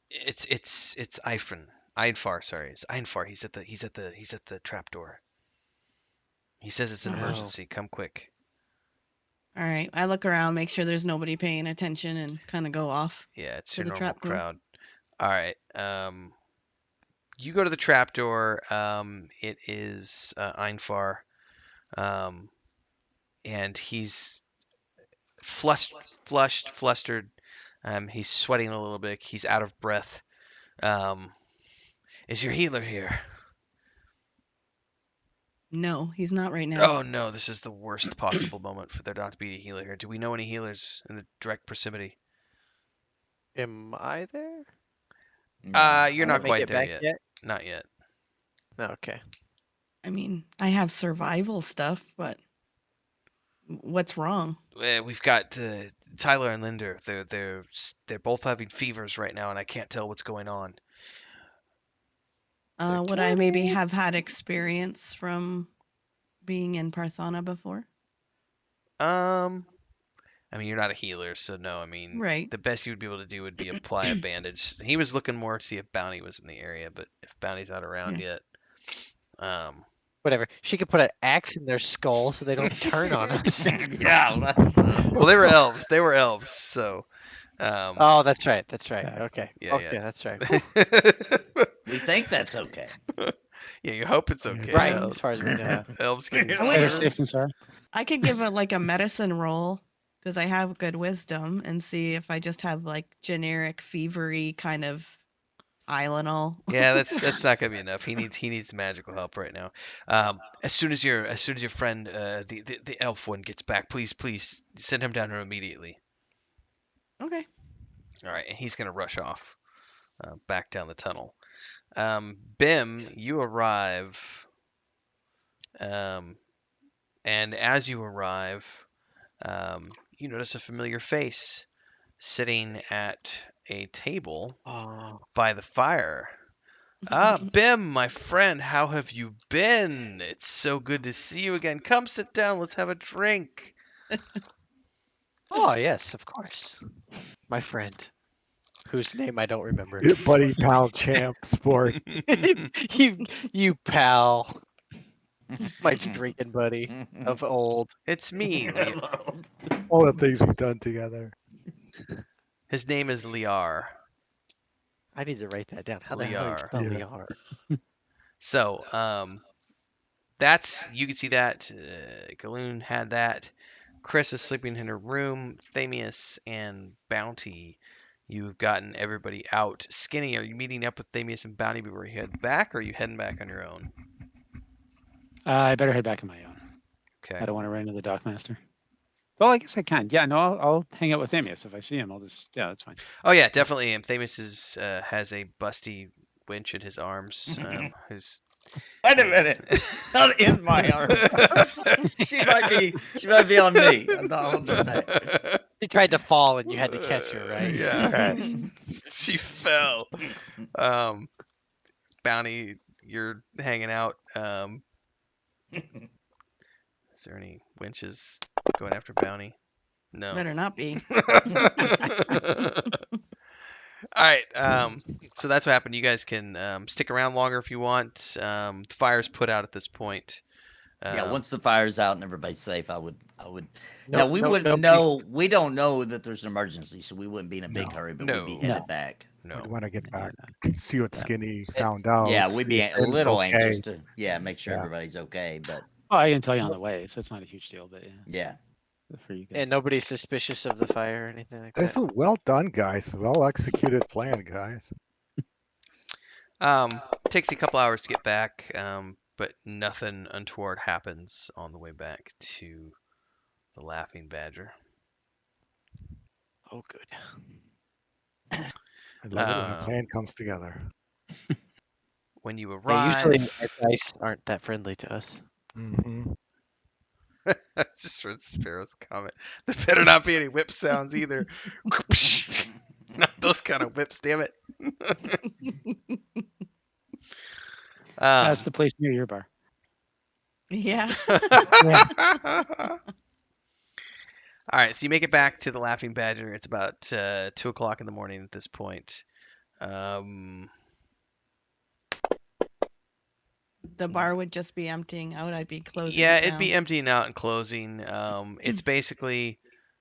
It's Einfar, sorry, it's Einfar. He's at the trapdoor. He says it's an Oh. emergency. Come quick. All right. I look around, make sure there's nobody paying attention, and kind of go off. Yeah, it's To your the normal trapdoor. crowd. All right. You go to the trapdoor. It is Einfar. And he's flustered. He's sweating a little bit. He's out of breath. Um, is your healer here? No, he's not right now. Oh no, this is the worst possible moment for there not to be a healer here. Do we know any healers in the direct proximity? Am I there? No, You're I not don't Make quite it there back yet. yet? Not yet. No, okay. I mean, I have survival stuff, but what's wrong? We've got Tyler and Linder. They're both having fevers right now, and I can't tell what's going on. They're Would I maybe killing me. have had experience from being in Parthana before? I mean, you're not a healer, so no. I mean, Right. the best you would be able to do would be apply a bandage. He was looking more to see if Bounty was in the area, but if Bounty's not around yet, Whatever. She could put an axe in their skull so they don't turn on us. yeah, that's. well, they were elves. They were elves, so. Oh, that's right. That's right. Yeah. Okay. Yeah, Okay, yeah. that's right. Whew. We think that's okay. Yeah, you hope it's Yeah, okay. Right, Yeah, as far as we know. elves getting Yeah. Better fevers. safe than sorry. I could give it like a medicine roll because I have good wisdom and see if I just have like generic fevery kind of Tylenol. Yeah, that's not gonna be enough. He needs magical help right now. As soon as your friend the elf one gets back, please send him down here immediately. Okay. All right, and he's gonna rush off back down the tunnel. Bim, you arrive, and as you arrive, you notice a familiar face sitting at a table Oh, by the fire. Ah, Bim, my friend, how have you been? It's so good to see you again. Come sit down, let's have a drink. oh yes, of course. My friend, whose name I don't remember. Buddy, pal, champ, sport. you pal, my drinking buddy of old. It's me, All the things we've done together. His name is Liar. I need to write that down. How the hell do you Liar. spell Yeah. Liar? So, that's, you can see that. Galoon had that. Chris is sleeping in her room. Thamius and Bounty, you've gotten everybody out. Skinny, are you meeting up with Thamius and Bounty before you head back, or are you heading back on your own? I better head back on my own. Okay. I don't want to run into the dockmaster. Well, I guess I can. Yeah, no, I'll hang out with Amius. If I see him, I'll just, yeah, that's fine. Oh yeah, definitely. Thamius has a busty winch in his arms. Who's Wait a minute. Not in my arms. she might be on me. I'm not holding her back. She tried to fall and you had to catch her, right? Yeah. She fell. Bounty, you're hanging out. Is there any winches going after Bounty? No. Better not be. All right. So that's what happened. You guys can stick around longer if you want. The fire's put out at this point. Yeah, once the fire's out and everybody's safe, I would. No, Now we no, wouldn't no, know. We don't know that there's an emergency, so we wouldn't be in a big No. hurry. But No. we'd be headed No. back. No. We'd want to get Yeah, back, no. see what Skinny found out. Yeah, we'd see be if a Ben's little okay. anxious to make sure Yeah. everybody's okay. But Oh, I can tell you on the way, so it's not a huge deal. But yeah. yeah, for you guys. And nobody's suspicious of the fire or anything like This that. is well done, guys. Well executed plan, guys. Takes you a couple hours to get back, but nothing untoward happens on the way back to the Laughing Badger. Oh, good. I love it when a Um, plan comes together. when you Yeah, usually arrive, our dice aren't that friendly to us. Hmm. just for Sparrow's comment, there better not be any whip sounds either. Not those kind of whips, damn it. That's the place near your bar. Yeah. All right, so you make it back to the Laughing Badger. It's about 2 o'clock in the morning at this point. The bar would just be emptying out. I'd be closing Yeah, it it'd down. be emptying out and closing. It's basically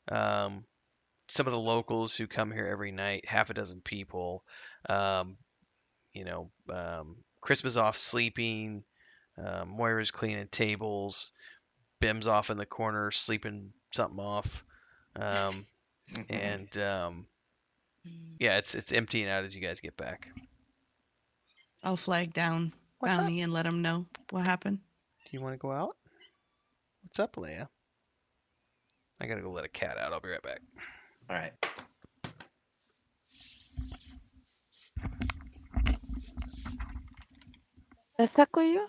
some of the locals who come here every night, half a dozen people. Um, Christmas off sleeping. Moira's cleaning tables. Bim's off in the corner sleeping something off. And yeah, it's emptying out as you guys get back. I'll flag down What's up? Bounty and let him know what happened. Do you want to go out? What's up, Leia? I gotta go let a cat out. I'll be right back. All right. ¿Le saco yo?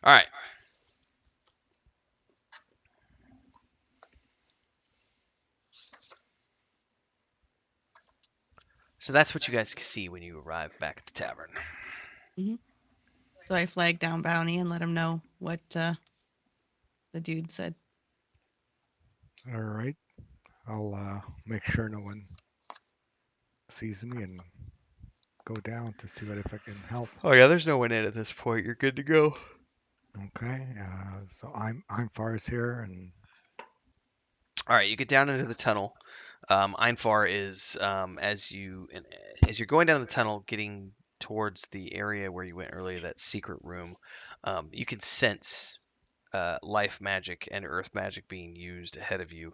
All right. So that's what you guys see when you arrive back at the tavern. So I flagged down Bounty and let him know what the dude said. All right. I'll make sure no one sees me and go down to see what if I can help. Oh yeah, there's no one in at this point. You're good to go. Okay. So I'm Fars here, and All right, you get down into the tunnel. Einfar is as you're going down the tunnel, getting towards the area where you went earlier, that secret room. You can sense life magic and earth magic being used ahead of you.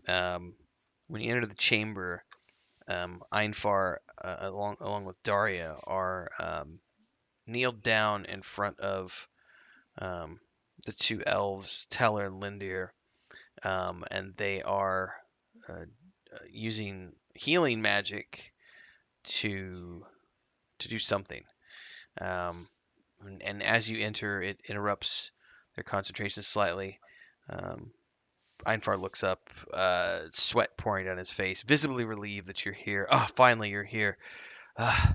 When you enter the chamber, Einfar, along with Daria, are kneeled down in front of the two elves, Teller and Lindir, and they are uh, using healing magic to do something. And as you enter, it interrupts their concentration slightly. Einfar looks up, sweat pouring down his face, visibly relieved that you're here. Oh, finally you're here. Uh,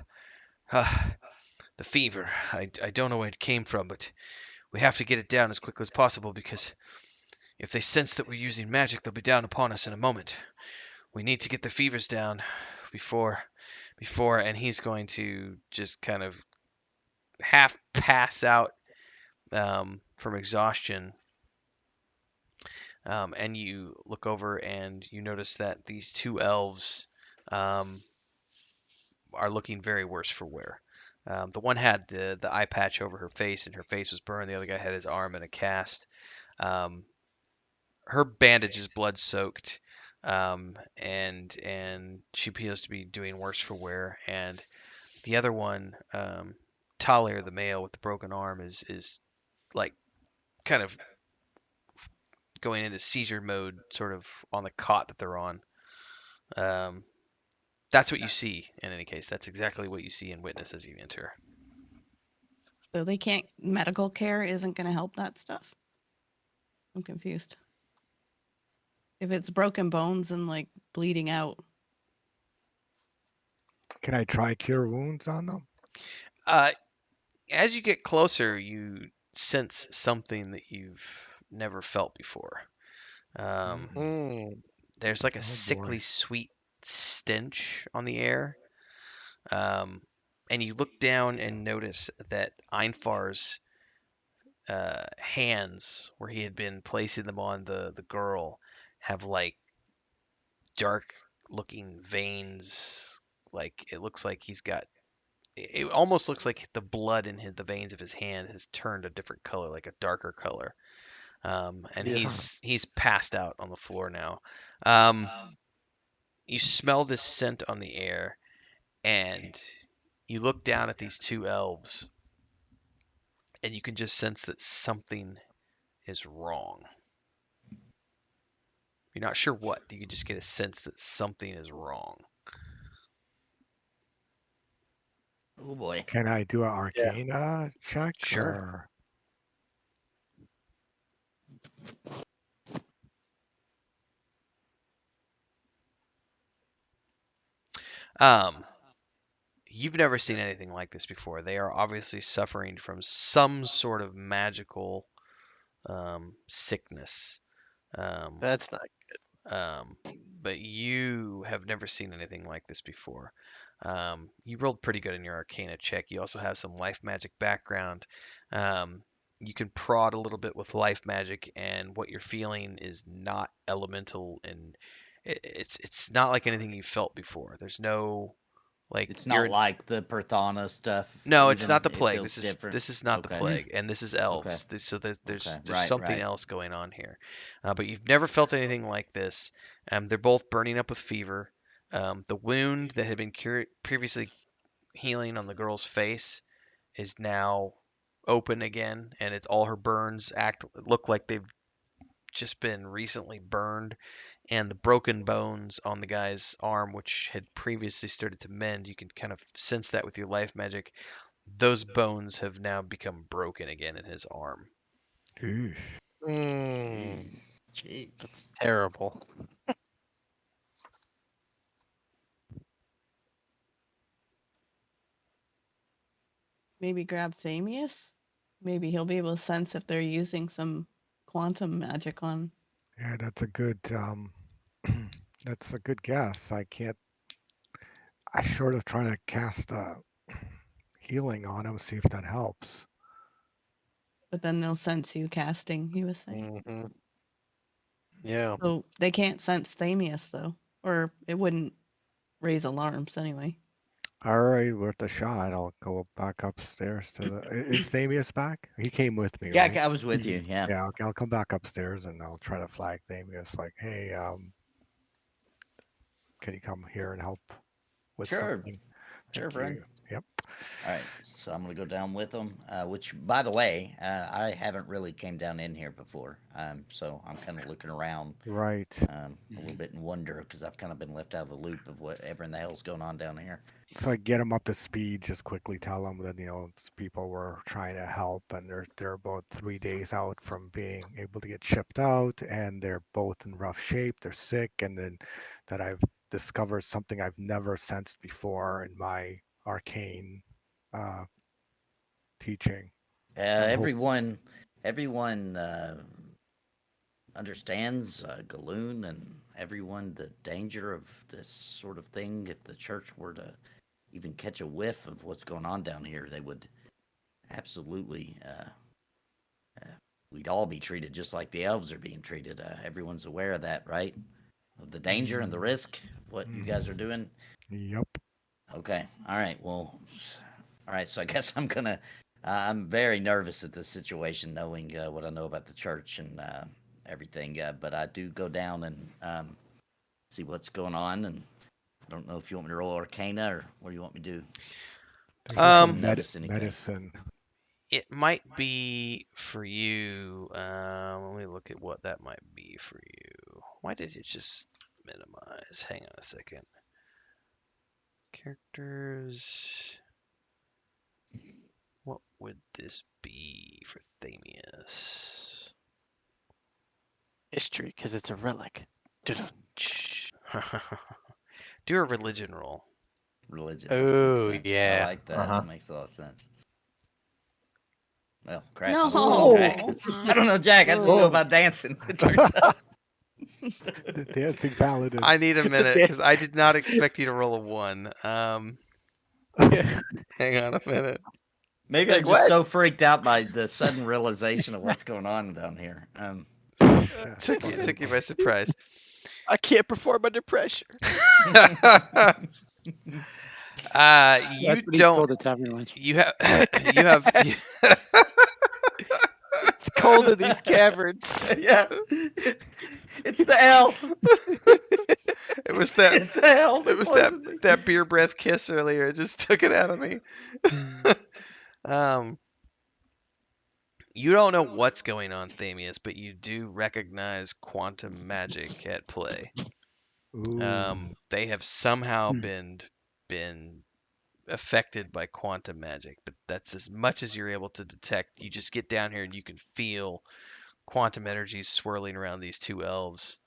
uh, the fever. I don't know where it came from, but we have to get it down as quickly as possible because if they sense that we're using magic, they'll be down upon us in a moment. We need to get the fevers down before, and he's going to just kind of half pass out from exhaustion. And you look over and you notice that these two elves are looking very worse for wear. The one had the eye patch over her face, and her face was burned. The other guy had his arm in a cast. Um, her bandage is blood soaked, and she appears to be doing worse for wear. And the other one, Talir, the male with the broken arm, is like kind of going into seizure mode, sort of on the cot that they're on. Um, that's what you see. In any case, that's exactly what you see and witness as you enter. So they can't, medical care isn't going to help that stuff? I'm confused. If it's broken bones and like bleeding out. can I try cure wounds on them? As you get closer, you sense something that you've never felt before. Mhm. Mm. There's like a Oh sickly boy. sweet stench on the air. And you look down and notice that Einfar's hands, where he had been placing them on the girl, have like dark looking veins. Like it looks like he's got. It almost looks like the blood in the veins of his hand has turned a different color, like a darker color. And Yeah. he's passed out on the floor now. Um, you smell this scent on the air, and you look down at these two elves, and you can just sense that something is wrong. You're not sure what. You can just get a sense that something is wrong. Oh boy. Can I do an arcana check Sure. or? Um, you've never seen anything like this before. They are obviously suffering from some sort of magical sickness. Um, That's not. um, but you have never seen anything like this before. You rolled pretty good in your Arcana check. You also have some life magic background. Um, you can prod a little bit with life magic, and what you're feeling is not elemental, and it's not like anything you felt before. There's no like It's you're not like the Perthana stuff. no, it's not Even the it plague. feels different. This is not the Okay. plague, and this is Okay. elves. So Okay. there's Right. something Right. else going on here. But you've never felt anything like this. They're both burning up with fever. The wound that had been previously healing on the girl's face is now open again, and it's all her burns look like they've just been recently burned, and the broken bones on the guy's arm, which had previously started to mend, you can kind of sense that with your life magic. Those bones have now become broken again in his arm. Ooh. Jeez. Jeez. That's terrible. Maybe grab Thamius. Maybe he'll be able to sense if they're using some quantum magic on. Yeah, that's a good that's a good guess. I can't. I sort of trying to cast healing on him, see if that helps. But then they'll sense you casting, he was saying. Hmm. Yeah. So they can't sense Thamius, though. Or it wouldn't raise alarms anyway. All right, worth a shot. I'll go back upstairs to the. Is Thamius back? He came with me, Yeah, right? I was with you. Yeah. Yeah, I'll come back upstairs and I'll try to flag Thamius. Like, hey, can you come here and help with Sure. something? Sure, Thank friend. you. Yep. All right. So I'm gonna go down with them. Which, by the way, I haven't really came down in here before. So I'm kind of looking around. Right. A little bit in wonder because I've kind of been left out of the loop of whatever in the hell's going on down here. So I get them up to speed. Just quickly tell them that people were trying to help, and they're about 3 days out from being able to get shipped out, and they're both in rough shape. They're sick, and then that I've discovered something I've never sensed before in my arcane uh, teaching. And hope Everyone understands Galoon and everyone the danger of this sort of thing. If the church were to even catch a whiff of what's going on down here, they would absolutely. We'd all be treated just like the elves are being treated. Everyone's aware of that, right? Of the danger and the risk of what you guys are doing. Yep. Okay. All right. Well. All right. So I guess I'm gonna. I'm very nervous at this situation, knowing what I know about the church and everything. But I do go down and see what's going on. And I don't know if you want me to roll Arcana or what do you want me to do? There's also Notice anything. medicine. It might be for you. Let me look at what that might be for you. Why did it just minimize? Hang on a second. Characters. What would this be for Thamius? History, because it's a relic. Dun-dun-tsh. Do a religion roll. Religion. Oh, Makes sense. yeah. I like that. Uh-huh. That makes a lot of sense. Well, crap. No. I don't know, Jack. I don't know, Jack. I just know Oh. about dancing. It turns out. The dancing paladin. I need a minute because I did not expect you to roll a 1. Yeah. Hang on a minute. Maybe Like, I'm just what? so freaked out by the sudden realization of what's going on down here. That's Took funny. you by surprise. I can't perform under pressure. You That's what he don't. told the tavern lunch. You have. You have. It's cold in these caverns. Yeah, it's the L. It was that. It's the L It that was that poisoned me. that beer breath kiss earlier. It just took it out of me. um. You don't know what's going on, Thamius, but you do recognize quantum magic at play. Ooh. They have somehow Hmm. been affected by quantum magic, but that's as much as you're able to detect. You just get down here and you can feel quantum energies swirling around these two elves,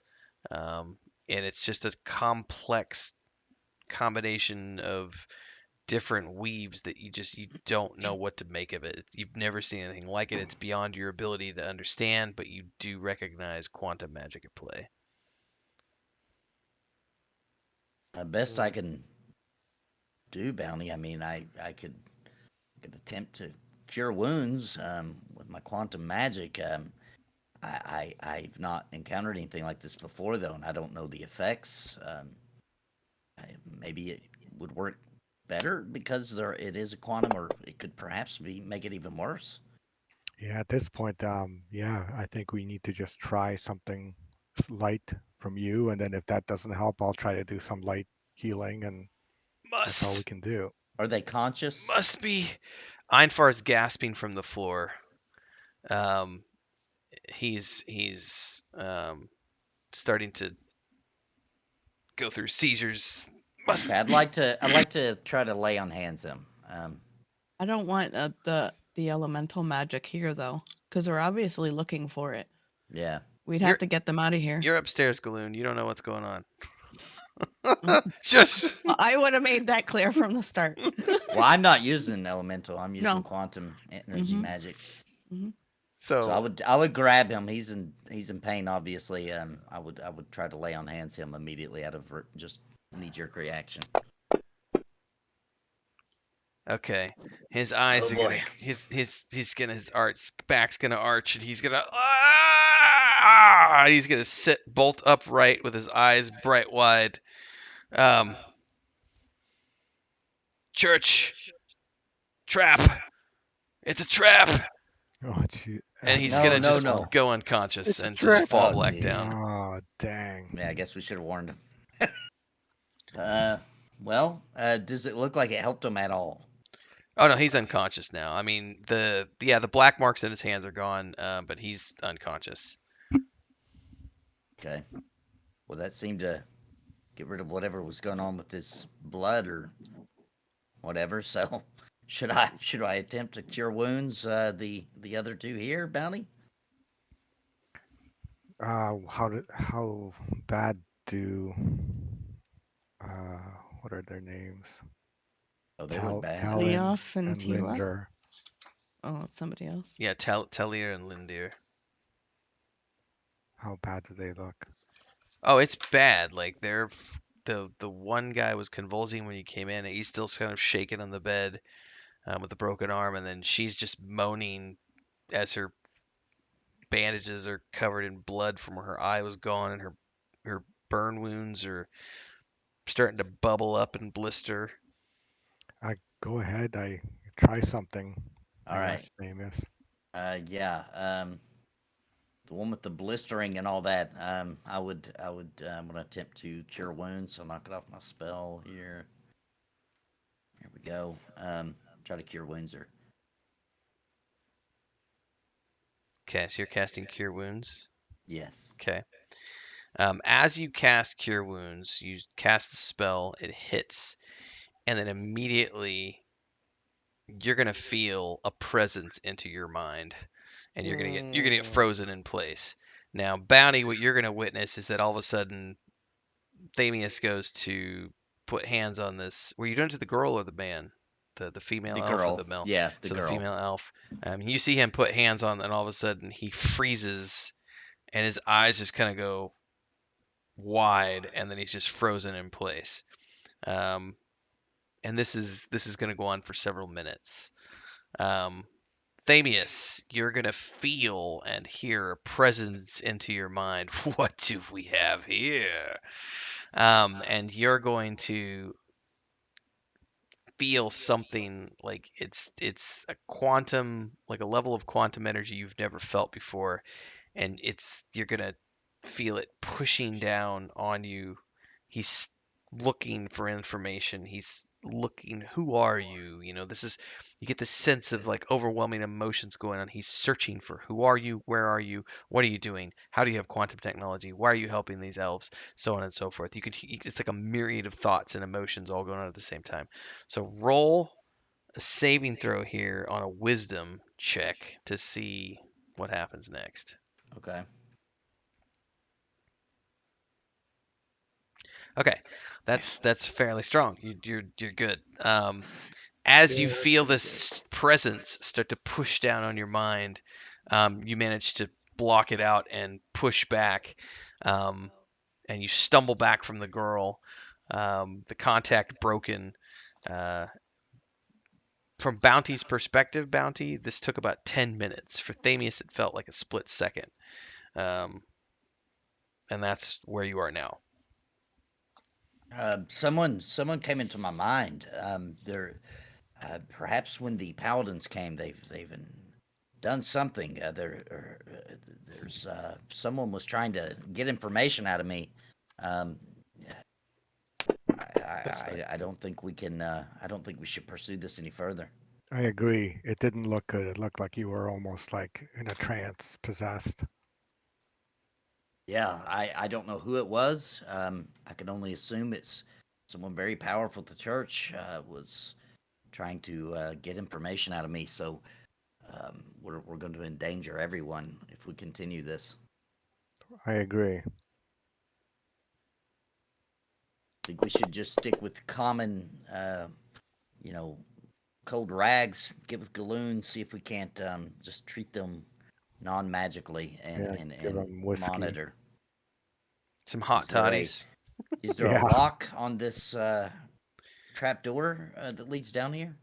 and it's just a complex combination of different weaves that you don't know what to make of it. You've never seen anything like it. It's beyond your ability to understand, but you do recognize quantum magic at play. Best I can do, Bounty. I mean, I could attempt to cure wounds with my quantum magic. I've not encountered anything like this before, though, and I don't know the effects. Maybe it would work better because it is a quantum, or it could perhaps make it even worse. Yeah, at this point, yeah, I think we need to just try something light from you, and then if that doesn't help, I'll try to do some light healing, and that's all we Must can do. Are they conscious? must be. Einfar's gasping from the floor. Um, he's starting to go through seizures. Must Okay, I'd like to try to lay on hands him. I don't want the elemental magic here though, because we're obviously looking for it. Yeah. We'd You're- have to get them out of here. You're upstairs, Galoon. You don't know what's going on. Mm. Shush. I would have made that clear from the start. Well, I'm not using elemental. I'm using No. quantum energy Mhm. magic. So, So I would grab him. He's in pain, obviously. I would try to lay on hands him immediately out of just knee jerk reaction. okay, his eyes Oh, are boy. gonna his back's gonna arch, and he's gonna he's gonna sit bolt upright with his eyes bright wide. Church trap. It's a trap. Oh, gee. And he's No, gonna no, just no. go unconscious It's a and just trap. fall Oh, back jeez. down. Oh, dang. Yeah, I guess we should have warned him. Well, does it look like it helped him at all? Oh no, he's unconscious now. I mean, the black marks in his hands are gone, but he's unconscious. Okay. Well, that seemed to get rid of whatever was going on with this blood or whatever. So, should I attempt to cure wounds? The other two here, Bounty. How bad do what are their names? Oh, they look bad. Talon Leof and and Tila? Linder. Oh, it's somebody else. Yeah, Tellier and Lindir. How bad do they look? Oh, it's bad. Like the one guy was convulsing when you came in. And he's still kind of shaking on the bed with a broken arm, and then she's just moaning as her bandages are covered in blood from where her eye was gone, and her burn wounds are starting to bubble up and blister. I go ahead. I try something. All I right. guess Amos. Yeah. The one with the blistering and all that. I would. I'm gonna attempt to cure wounds. So knock it off my spell here. Here we go. Try to cure wounds. Or Okay, so you're casting Cure Wounds. yes. Okay. As you cast Cure Wounds, you cast the spell, it hits, and then immediately you're gonna feel a presence into your mind, and you're gonna get frozen in place. Now, Bounty, what you're gonna witness is that all of a sudden Thamius goes to put hands on this. Were you doing it to the girl or the man? The female The elf or girl. the male? Yeah, the So girl. the female elf. You see him put hands on, and all of a sudden he freezes, and his eyes just kind of go wide, and then he's just frozen in place. And this is going to go on for several minutes. Thamius, you're going to feel and hear a presence into your mind. What do we have here? And you're going to feel something like it's a quantum, like a level of quantum energy you've never felt before, and you're gonna feel it pushing down on you. He's looking for information. He's looking, who are you? This is, you get this sense of like overwhelming emotions going on. He's searching for, who are you? Where are you? What are you doing? How do you have quantum technology? Why are you helping these elves? So on and so forth. It's like a myriad of thoughts and emotions all going on at the same time. So roll a saving throw here on a wisdom check to see what happens next. Okay. Okay, that's fairly strong. You're good. As you feel this presence start to push down on your mind, you manage to block it out and push back, and you stumble back from the girl. The contact broken. Uh, from Bounty's perspective, Bounty, this took about 10 minutes. For Thamius, it felt like a split second. Um, and that's where you are now. Someone came into my mind. Perhaps when the paladins came, they've done something. There's someone was trying to get information out of me. Um, I don't think we can. I don't think we should pursue this any further. I agree. It didn't look good. It looked like you were almost like in a trance, possessed. Yeah, I don't know who it was. I can only assume it's someone very powerful at the church was trying to get information out of me. So we're going to endanger everyone if we continue this. I agree. I think we should just stick with common, you know, cold rags. Get with Galoon, see if we can't just treat them non-magically and Yeah, and give and them whiskey. monitor. Some hot Is there a toddies. is there Yeah. a lock on this trap door that leads down here?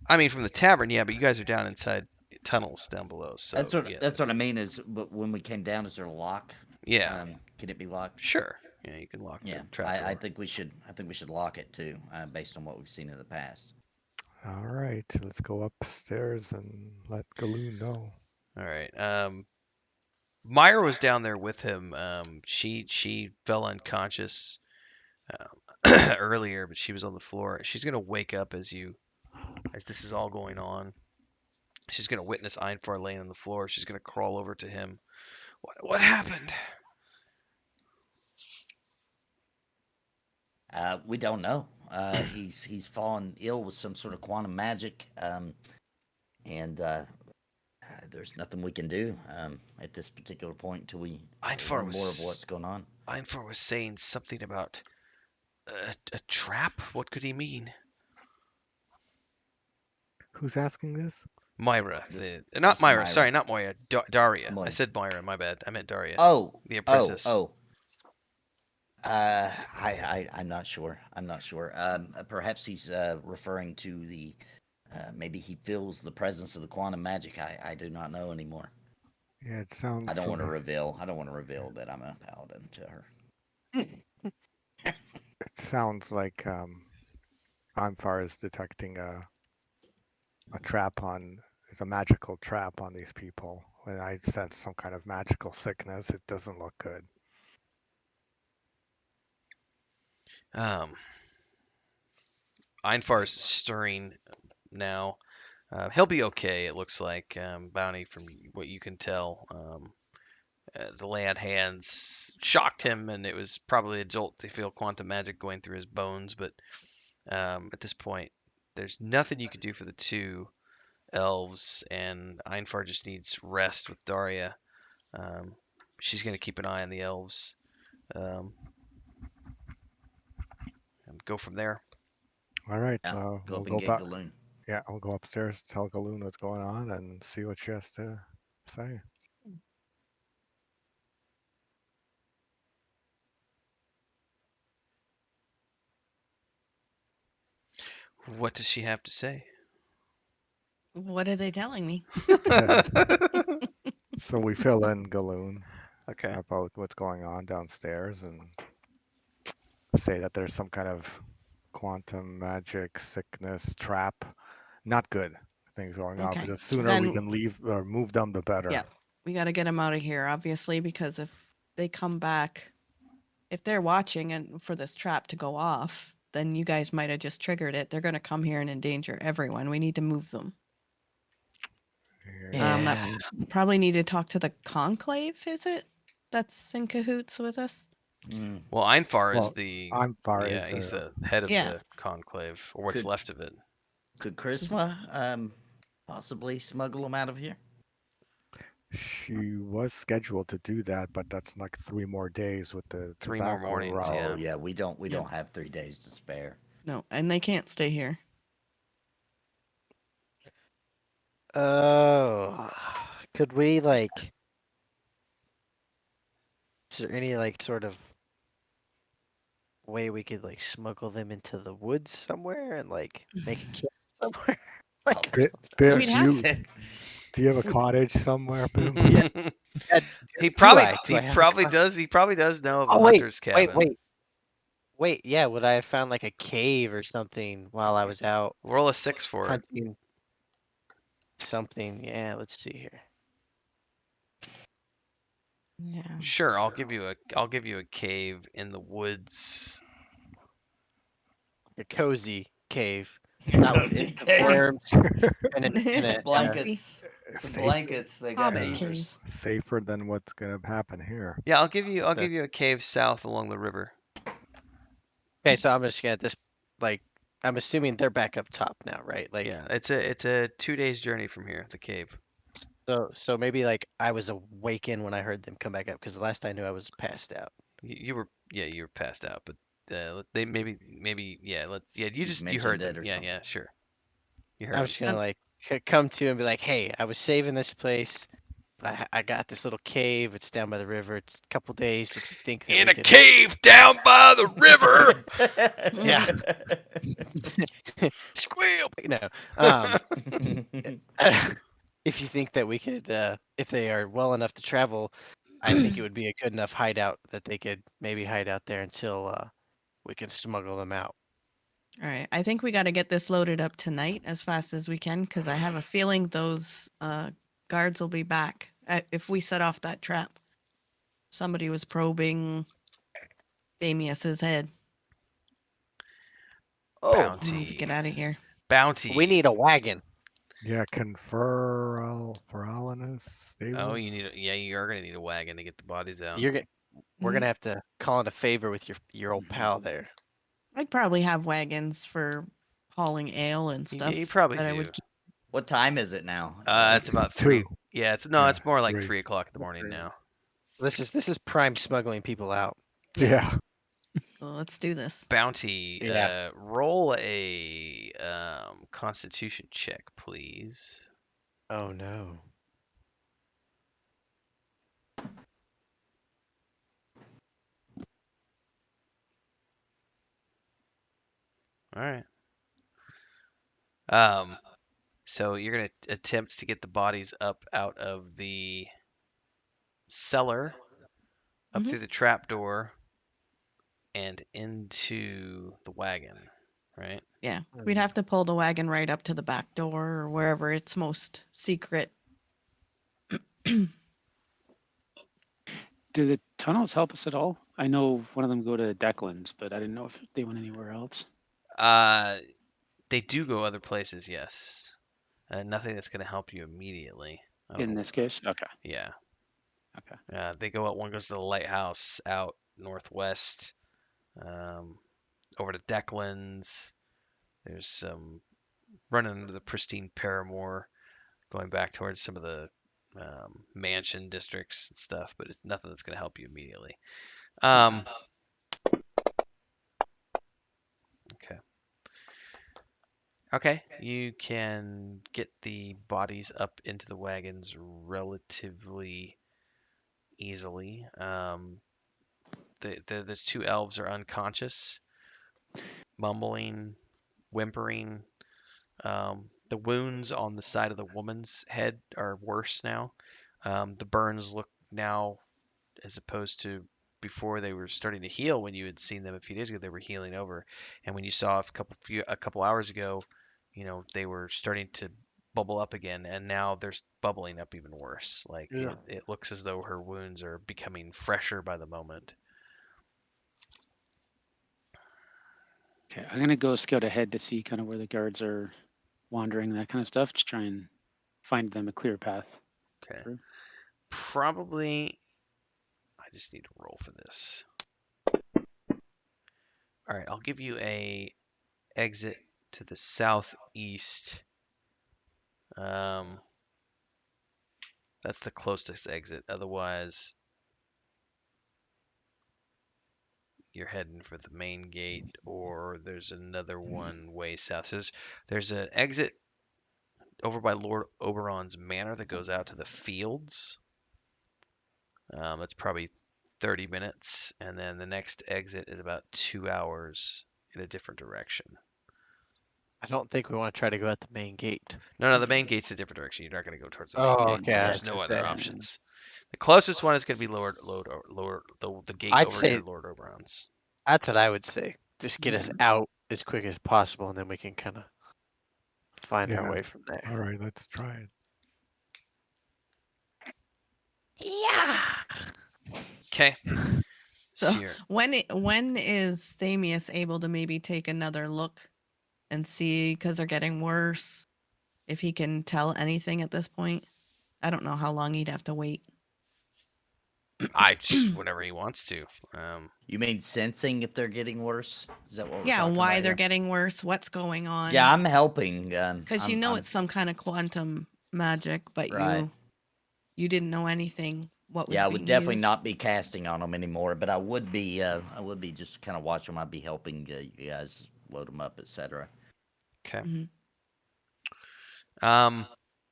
I mean, from the tavern, yeah, but you guys are down inside tunnels down below, so yeah, That's what I mean. Is but when we came down, is there a lock? yeah, Can it be locked? sure, yeah, you can lock the Yeah, trap I door. think we should. I think we should lock it too, based on what we've seen in the past. All right, let's go upstairs and let Galoon know. All right. Myra was down there with him. She fell unconscious earlier, but she was on the floor. She's gonna wake up as this is all going on. She's gonna witness Einfar laying on the floor. She's gonna crawl over to him. What happened? We don't know. He's fallen ill with some sort of quantum magic, and there's nothing we can do at this particular point until we Einfar learn more of was what's going on. Einfar was saying something about a trap. What could he mean? Who's asking this? Myra, This not this Myra. Myra. Sorry, not Moira. Daria. I Moira. said Myra. My bad. I meant Daria, Oh, the apprentice. I'm not sure. I'm not sure. Perhaps he's referring to the. Maybe he feels the presence of the quantum magic. I do not know anymore. Yeah, it sounds. I don't want to from reveal. I don't want to reveal that I'm a paladin to her. It sounds like Anfar is detecting a trap on. It's a magical trap on these people. When I sense some kind of magical sickness, it doesn't look good. Einfar's stirring now. He'll be okay. It looks like Bounty, from what you can tell. The lay-on hands shocked him, and it was probably a jolt to feel quantum magic going through his bones. But at this point, there's nothing you can do for the two elves, and Einfar just needs rest with Daria. Um, she's going to keep an eye on the elves um, and go from there. All right, Yeah, go we'll up and go get back. Galoon. Yeah, I'll go upstairs, tell Galoon what's going on, and see what she has to say. What does she have to say? What are they telling me? So we fill in Galoon Okay. about what's going on downstairs and say that there's some kind of quantum magic sickness trap. Not good things going on. But Okay. the sooner we Then, can leave or move them, the better. yeah, we got to get them out of here, obviously, because if they come back, if they're watching and for this trap to go off, then you guys might have just triggered it. They're going to come here and endanger everyone. We need to move them. Yeah. That Yeah. probably need to talk to the conclave, is it? That's in cahoots with us? Mm. Well, Einfar is Well, the Einfar yeah, is he's the the head of Yeah. the conclave, or what's Could- left of it. Could Charisma possibly smuggle them out of here? She was scheduled to do that, but that's like 3 more days with the 3 more tobacco mornings, route. yeah. Oh yeah, we don't Yeah. have 3 days to spare. No, and they can't stay here. Oh, could we like? Is there any like sort of way we could like smuggle them into the woods somewhere and like make a camp somewhere? Oh, Like, there's Bill, We'd have do you have a cottage somewhere, Boom? Yeah. yeah, He do probably I? Do I he have a probably car? does he probably does know of a Oh wait, hunter's cabin. wait. Yeah, would I have found like a cave or something while I was out Roll a 6 for it. hunting something? Yeah, let's see here. Yeah. Sure, I'll give you a cave in the woods. A cozy cave, not with Cozy it's cave. worms and a blankets. Some Safe- blankets. They got Hobbit heaters. Safer than what's gonna happen here. Yeah, I'll give you The- a cave south along the river. Okay, so I'm just gonna this like I'm assuming they're back up top now, right? Like Yeah, it's a 2 days journey from here, the cave. so maybe like I was awakened when I heard them come back up because the last I knew I was passed out. You were you were passed out, but they maybe yeah, you Just you heard mentioned it them. or Yeah, something. yeah, sure. You I'm heard just them. gonna like come to and be like, hey, I was saving this place, but I got this little cave. It's down by the river. It's a couple days. If you think that In we a could, cave down by the river. yeah, squeal. No, if you think that we could, if they are well enough to travel, I think it would be a good enough hideout that they could maybe hide out there until we can smuggle them out. All right. I think we got to get this loaded up tonight as fast as we can because I have a feeling those guards will be back if we set off that trap. Somebody was probing Damius's head. Oh, We need to get out of here. Bounty. we need a wagon. Yeah, can Feralinus stay with Oh, us? you need yeah, you are gonna need a wagon to get the bodies out. You're gonna, we're Mhm. gonna have to call in a favor with your old pal there. I'd probably have wagons for hauling ale and You- stuff. you probably that I do. would keep. What time is it now? It's about It's 3. 2. Yeah, it's Yeah, it's more like 3. 3 o'clock in the morning now. This is prime smuggling people out. Yeah. So let's do this. Bounty. Yeah. Roll a Constitution check, please. Oh no. All right. So you're gonna attempt to get the bodies up out of the cellar, up Mhm. through the trapdoor, and into the wagon, right? Yeah. We'd have to pull the wagon right up to the back door or wherever it's most secret. Do the tunnels help us at all? I know one of them go to Declan's, but I didn't know if they went anywhere else. They do go other places, yes. Nothing that's gonna help you immediately. I don't In know. this case, okay. Yeah. Okay. They go out. One goes to the lighthouse out northwest, over to Declan's. There's some running into the pristine Paramore, going back towards some of the mansion districts and stuff, but it's nothing that's going to help you immediately. Okay. Okay, you can get the bodies up into the wagons relatively easily. The 2 elves are unconscious, mumbling, whimpering. The wounds on the side of the woman's head are worse now. The burns look now, as opposed to before, they were starting to heal. When you had seen them a few days ago, they were healing over, and when you saw a couple hours ago, they were starting to bubble up again, and now they're bubbling up even worse. Like Yeah. it looks as though her wounds are becoming fresher by the moment. Okay, I'm gonna go scout ahead to see kind of where the guards are wandering, that kind of stuff, to try and find them a clear path Okay. through. Probably, I just need to roll for this. All right, I'll give you a exit to the southeast. That's the closest exit. Otherwise, you're heading for the main gate, or there's another one way south. So there's an exit over by Lord Oberon's manor that goes out to the fields. It's probably 30 minutes, and then the next exit is about 2 hours in a different direction. I don't think we want to try to go at the main gate. No, the main gate's a different direction. You're not going to go towards the main Oh, gate. okay. There's That's no what other they- options. The closest one is going to be the gate I'd over say- near Lord Oberon's. That's what I would say. Just get us out as quick as possible, and then we can kind of find our Yeah. way from there. All right, let's try it. Yeah. Okay. So So you're- when is Thamius able to maybe take another look and see, because they're getting worse, if he can tell anything at this point? I don't know how long he'd have to wait. whenever he wants to. You mean sensing if they're getting worse? Is that what we're Yeah, talking why about they're here? getting worse, what's going on. Yeah, I'm helping. Because you know it's some kind of quantum magic, but Right. you didn't know anything what was Yeah, I being would definitely used. not be casting on them anymore, but I would be just kind of watching them. I'd be helping you guys load them up, etc. Okay. Mhm.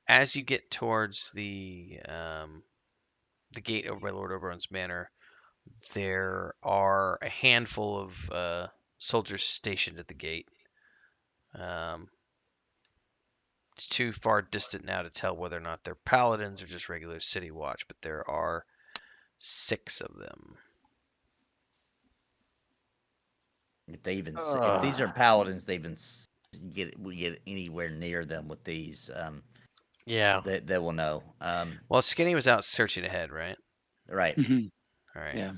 As you get towards the gate over by Lord Oberon's manor, there are a handful of soldiers stationed at the gate. It's too far distant now to tell whether or not they're paladins or just regular city watch, but there are 6 of them. If they even if these are paladins, they even we get anywhere near them with these, Yeah. they will know. Well, Skinny was out searching ahead, right? Right. Mhm. All right. Yeah.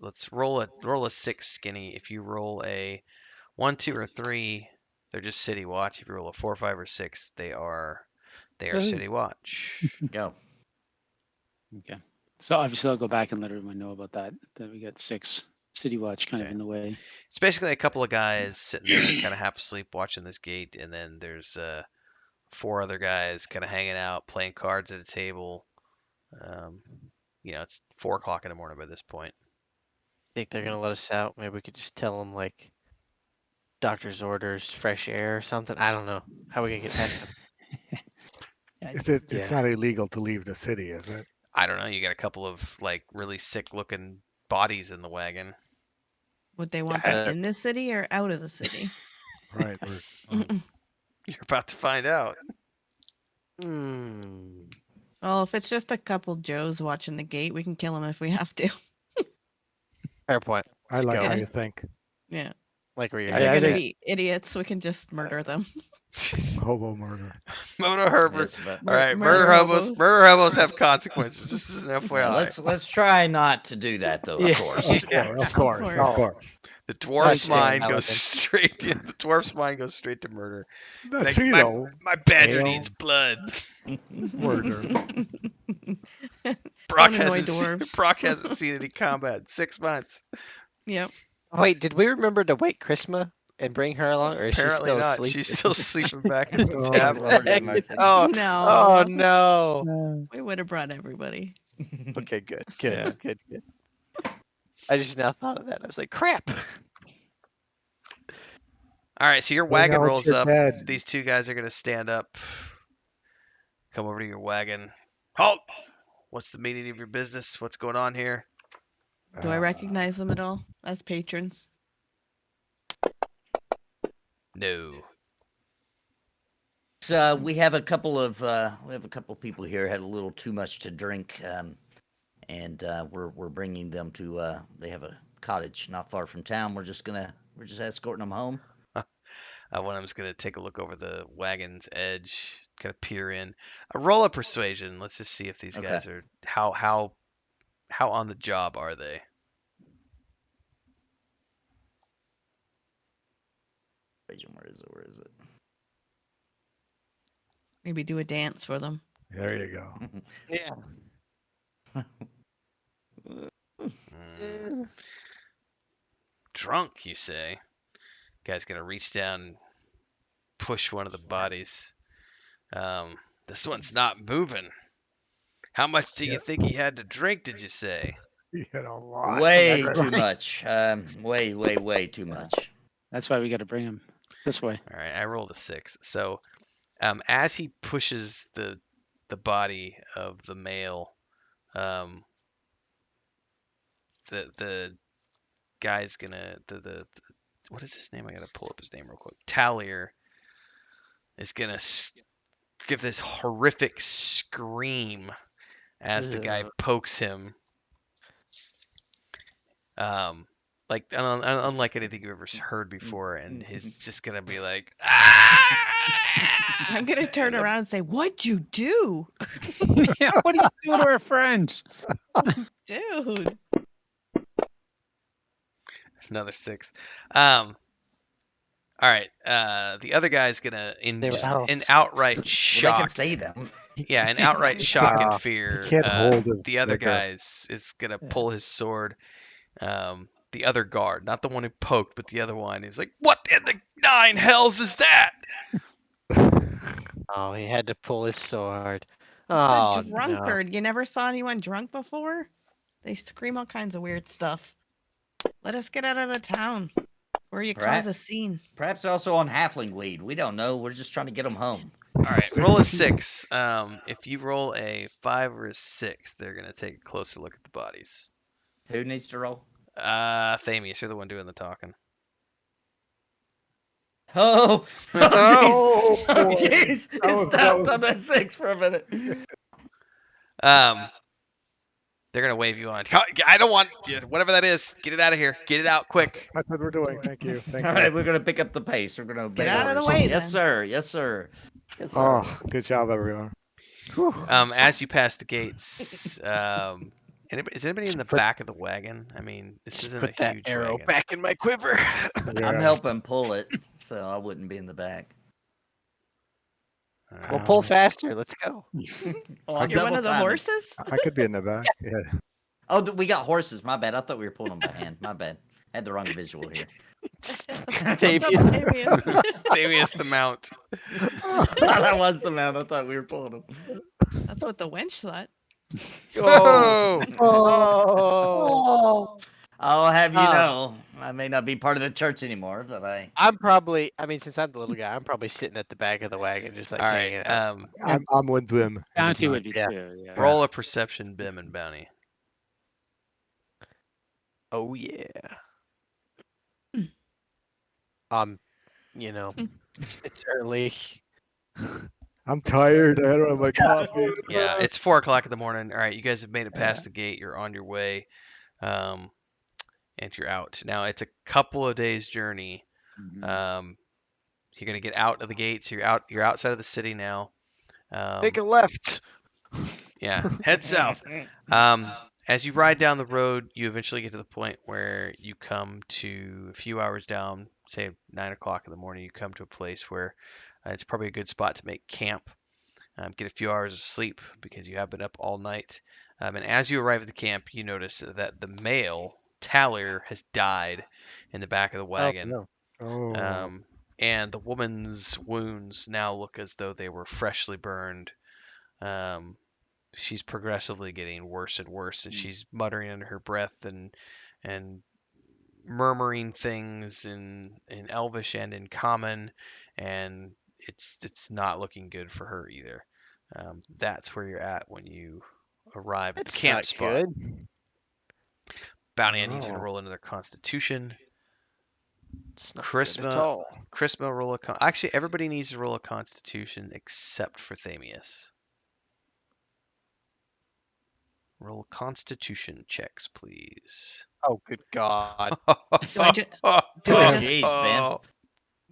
Let's roll a 6, Skinny. If you roll a 1, 2, or 3, they're just city watch. If you roll a 4, 5, or 6, they are Woohoo. city watch. Go. Okay. So obviously I'll go back and let everyone know about that we got 6 city watch kind of Okay. in the way. It's basically a couple of guys sitting there kind of half asleep watching this gate, and then there's 4 other guys kind of hanging out playing cards at a table. It's 4 o'clock in the morning by this point. Think they're gonna let us out? Maybe we could just tell them like doctor's orders, fresh air or something. I don't know. How are we gonna get past them? It's Yeah. not illegal to leave the city, is it? I don't know. You got a couple of like really sick looking bodies in the wagon. Would they want them Uh, in the city or out of the city? Right. You're about to find out. Well, if it's just a couple Joes watching the gate, we can kill them if we have to. Fair point. I Let's like go. how Yeah. you think. Yeah. Like where If you're they're I gonna think- be idiots, we can just murder them. Hobo murder. Moto Herbert. Yes, but- All right, Murder hobos. Murder hobos have consequences. Just as an FYI. Let's try not to do that though. Of Yeah. course. Of course. The dwarf's Like mind Paladin. goes straight. The dwarf's mind goes straight to murder. That's Like, you know, my badger ale. needs blood. murder. Brock annoy hasn't seen, dwarves. Brock hasn't seen any combat in 6 months. Yep. Wait, did we remember to wake Chrisma and bring her along, or is Apparently she still not. asleep? She's still sleeping back in the Oh, tavern. Lord have mercy. Oh No. Oh no. We would have brought everybody. Okay, good, Yeah. good. I just now thought of that. I was like, crap. All right, so your Bring wagon out rolls your up. dead. These 2 guys are going to stand up. Come over to your wagon. Halt! What's the meaning of your business? What's going on here? Do I recognize them at all as patrons? No. So we have a couple of people here had a little too much to drink, and we're bringing them to. They have a cottage not far from town. We're just escorting them home. One of them's gonna take a look over the wagon's edge, kind of peer in. Roll a persuasion. Let's just see if these Okay. guys are how on the job are they? Where is it? Where is it? Maybe do a dance for them. There you go. Yeah. Mm, drunk, you say? Guy's gonna reach down, and push one of the bodies. This one's not moving. How much do you Yeah. think he had to drink? Did you say? You hit a lot. Way Right. too much. Way too much. That's why we got to bring him this way. All right, I rolled a 6. So, as he pushes the body of the male, the guy's gonna the what is his name? I gotta pull up his name real quick. Talier is gonna give this horrific scream as the guy Ugh. pokes him. Like unlike anything you've ever heard before, and he's just gonna be like, I'm gonna turn around and say, "What'd you do, Yeah, what are you doing to our friends? dude?" Another 6. All right. The other guy's gonna They were in elves. outright Well, they shock. can see them. Yeah, in outright shock and Wow. fear. He can't hold his The other liquor. guy's is gonna Yeah. pull his sword. The other guard, not the one who poked, but the other one. He's like, "What in the 9 hells is that?" Oh, he had to pull his sword. It's Oh a no. drunkard. You never saw anyone drunk before? They scream all kinds of weird stuff. Let us get out of the town, or you cause Right. a scene. Perhaps also on halfling weed. We don't know. We're just trying to get them home. All right, roll a 6. If you roll a 5 or a 6, they're gonna take a closer look at the bodies. Who needs to roll? Thamius, you're the one doing the talking. Oh, Oh, jeez. Oh, jeez. That It was- that stopped was- on that 6 for a minute. They're gonna wave you on. I don't want whatever that is. Get it out of here. Get it out quick. That's what we're doing. Thank you. Thank All you. right, we're going to pick up the pace. We're going to obey Get out of the orders. way, Yes, then. sir. Yes, sir. Yes, sir. Oh, good job, everyone. As you pass the gates, is anybody in the back of the wagon? I mean, this isn't Put a that huge arrow wagon. back in my quiver. I'm Yeah. helping pull it, so I wouldn't be in the back. All right. Well, pull faster. Let's go. Oh, I'm You're one double of the timing. horses? I could be in the back. Yeah. Oh, we got horses. My bad. I thought we were pulling them by hand. My bad. Had the wrong visual here. Davies. Thamius the mount. That was the mount. I thought we were pulling them. That's what the wench thought. Oh, Oh. I'll have you Oh. know, I may not be part of the church anymore, but I'm probably. I mean, since I'm the little guy, I'm probably sitting at the back of the wagon, just like all hanging right. out. I'm with them. in the Bounty back. would be Yeah. too. Yeah. Roll a perception, Bim and Bounty. Oh yeah. You know, it's early. I'm tired. I don't have my coffee. Yeah, it's 4 o'clock in the morning. All right, you guys have made it past the gate. You're on your way, and you're out. Now it's a couple of days journey. You're gonna get out of the gates. You're out. You're outside of the city now. Take a left. Yeah, head south. As you ride down the road, you eventually get to the point where you come to a few hours down, say 9 o'clock in the morning. You come to a place where it's probably a good spot to make camp. Get a few hours of sleep because you have been up all night. And as you arrive at the camp, you notice that the male, Talir, has died in the back of the wagon. Oh, Oh, And the woman's wounds now look as though they were freshly burned. She's progressively getting worse and worse, and she's muttering under her breath and murmuring things in Elvish and in Common, and it's not looking good for her either. That's where you're at when you arrive at the It's camp not spot. good. Bounty, I need you to Oh. roll another Constitution. It's not good at Chrisma, all. Chrisma roll a actually everybody needs to roll a Constitution except for Thamius. Roll Constitution checks, please. Oh, good God. Do I just do I Oh, just jeez, Ben.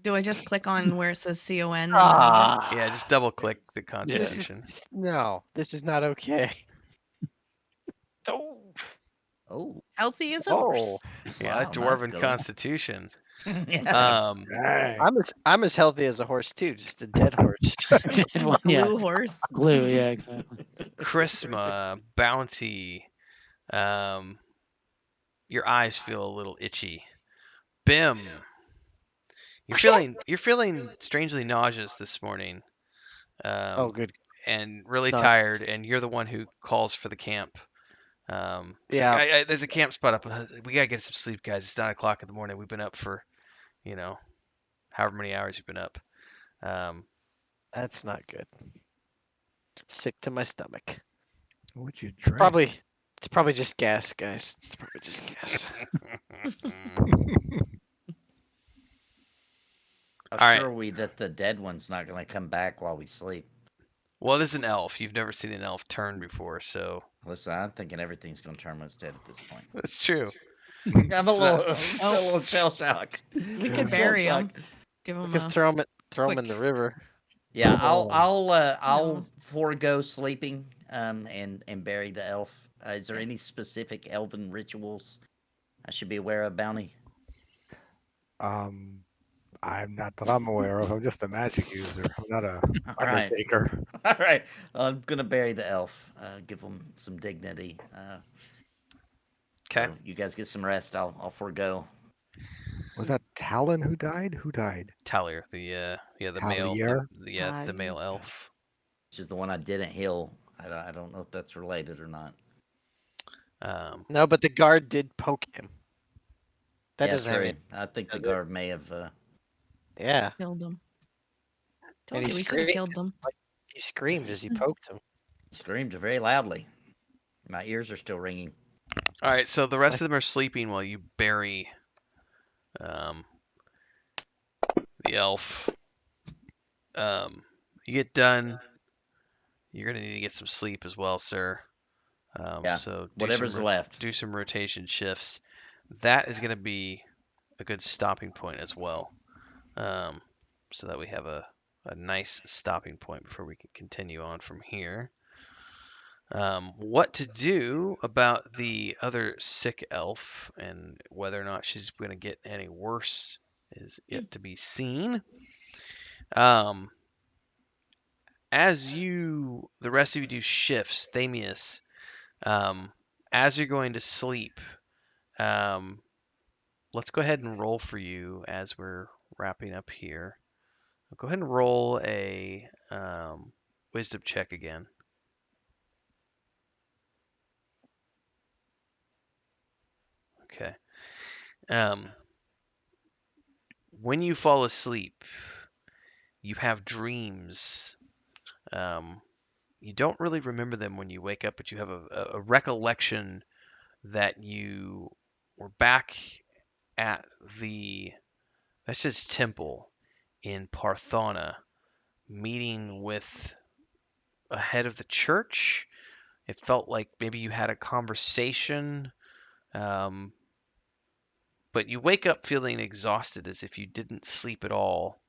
do I just click on where it says CON and Ah. Yeah, just double click the This is- Constitution. No, this is not okay. Oh. Oh, healthy as a Oh. horse? Yeah, wow, that nice, dwarven Billy. Constitution. Yeah. Dang. I'm as healthy as a horse too, just a dead horse. Dead one, yeah. Blue horse. Glue, yeah, exactly. Chrisma, Bounty. Your eyes feel a little itchy. Bim. You're feeling strangely nauseous this morning. Oh, good. And really Not- tired, and you're the one who calls for the camp. It's Yeah. like, there's a camp spot up. We gotta get some sleep, guys. It's 9 o'clock in the morning. We've been up for, however many hours you've been up. That's not good. Sick to my stomach. What'd you It's drink? probably just gas, guys. It's probably just gas. How All right. sure are we that the dead one's not going to come back while we sleep? Well, it is an elf. You've never seen an elf turn before, so Listen, I'm thinking everything's going to turn when it's dead at this point. that's true. I'm a little, So- a little shell shock. We Yeah. could bury him. Give him Just a throw him in the quick- river. Yeah, Oh. I'll No. forego sleeping and bury the elf. Is there any specific elven rituals I should be aware of, Bounty? I'm not that I'm aware of. I'm just a magic user. I'm not a All right. undertaker. All right, I'm gonna bury the elf. Give him some dignity. Okay. So you guys get some rest. I'll forego. Was that Talon who died? Who died? Talir, the male, Talier? the male elf. Which is the one I didn't heal. I don't know if that's related or not. No, but the guard did poke him. That Yeah, doesn't have true. any. I think the does it? guard may have. Yeah, killed him. And Told he you we should have screamed. killed them. he screamed as he poked him. Screamed very loudly. My ears are still ringing. All right, so the rest of them are sleeping while you bury the elf. You get done. You're gonna need to get some sleep as well, sir. Yeah, So whatever's left. do some rotation shifts. That is gonna be a good stopping point as well. So that we have a nice stopping point before we can continue on from here. What to do about the other sick elf and whether or not she's going to get any worse is yet to be seen. As the rest of you do shifts, Thamius, as you're going to sleep, let's go ahead and roll for you as we're wrapping up here. Go ahead and roll a wisdom check again. Okay. When you fall asleep, you have dreams. You don't really remember them when you wake up, but you have a recollection that you were back at that says temple in Parthona, meeting with a head of the church. It felt like maybe you had a conversation, but you wake up feeling exhausted as if you didn't sleep at all,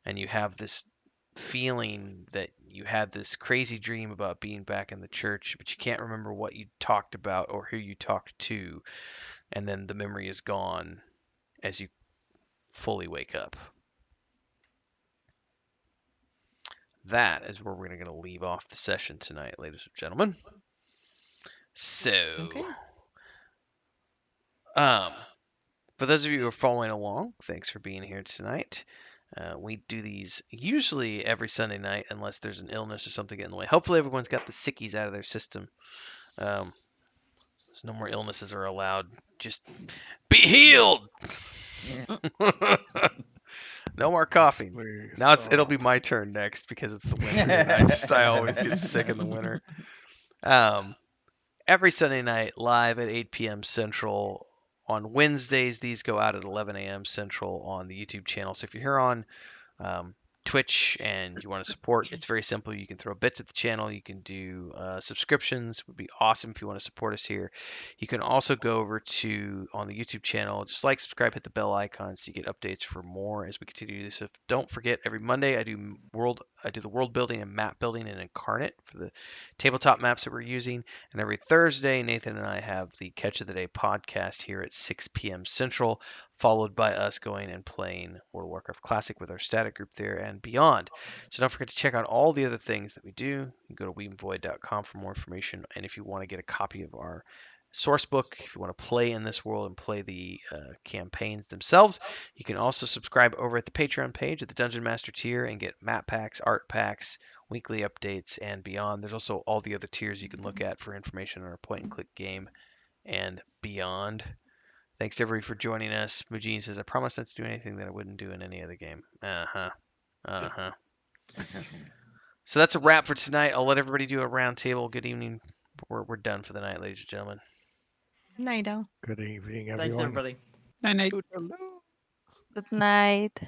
and you have this feeling that you had this crazy dream about being back in the church, but you can't remember what you talked about or who you talked to, and then the memory is gone as you fully wake up. That is where we're going to leave off the session tonight, ladies and gentlemen. So, Okay. for those of you who are following along, thanks for being here tonight. We do these usually every Sunday night unless there's an illness or something getting in the way. Hopefully everyone's got the sickies out of their system. There's no more illnesses are allowed. Just be healed! No more coughing. Please. Now it'll be my turn next because it's the winter. And I always get sick in the winter. Every Sunday night, live at 8 p.m. Central on Wednesdays, these go out at 11 a.m. Central on the YouTube channel. So if you're here on um, Twitch and you want to support, it's very simple. You can throw bits at the channel. You can do subscriptions. Would be awesome if you want to support us here. You can also go over to on the YouTube channel, just like, subscribe, hit the bell icon so you get updates for more as we continue this. So don't forget, every Monday I do the world building and map building in Incarnate for the tabletop maps that we're using, and every Thursday Nathan and I have the Catch of the Day podcast here at 6 p.m. Central, followed by us going and playing World of Warcraft Classic with our static group there and beyond. So don't forget to check out all the other things that we do. You can go to weedandvoid.com for more information. And if you want to get a copy of our source book, if you want to play in this world and play the campaigns themselves, you can also subscribe over at the Patreon page at the Dungeon Master tier and get map packs, art packs, weekly updates, and beyond. There's also all the other tiers you can look at for information on our point and click game and beyond. Thanks to everybody for joining us. Mujin says, I promise not to do anything that I wouldn't do in any other game. Uh-huh. Uh-huh. So that's a wrap for tonight. I'll let everybody do a round table. Good evening. We're done for the night, ladies and gentlemen. Nighto. Good evening, Thanks, everyone. everybody. Night night. Good night.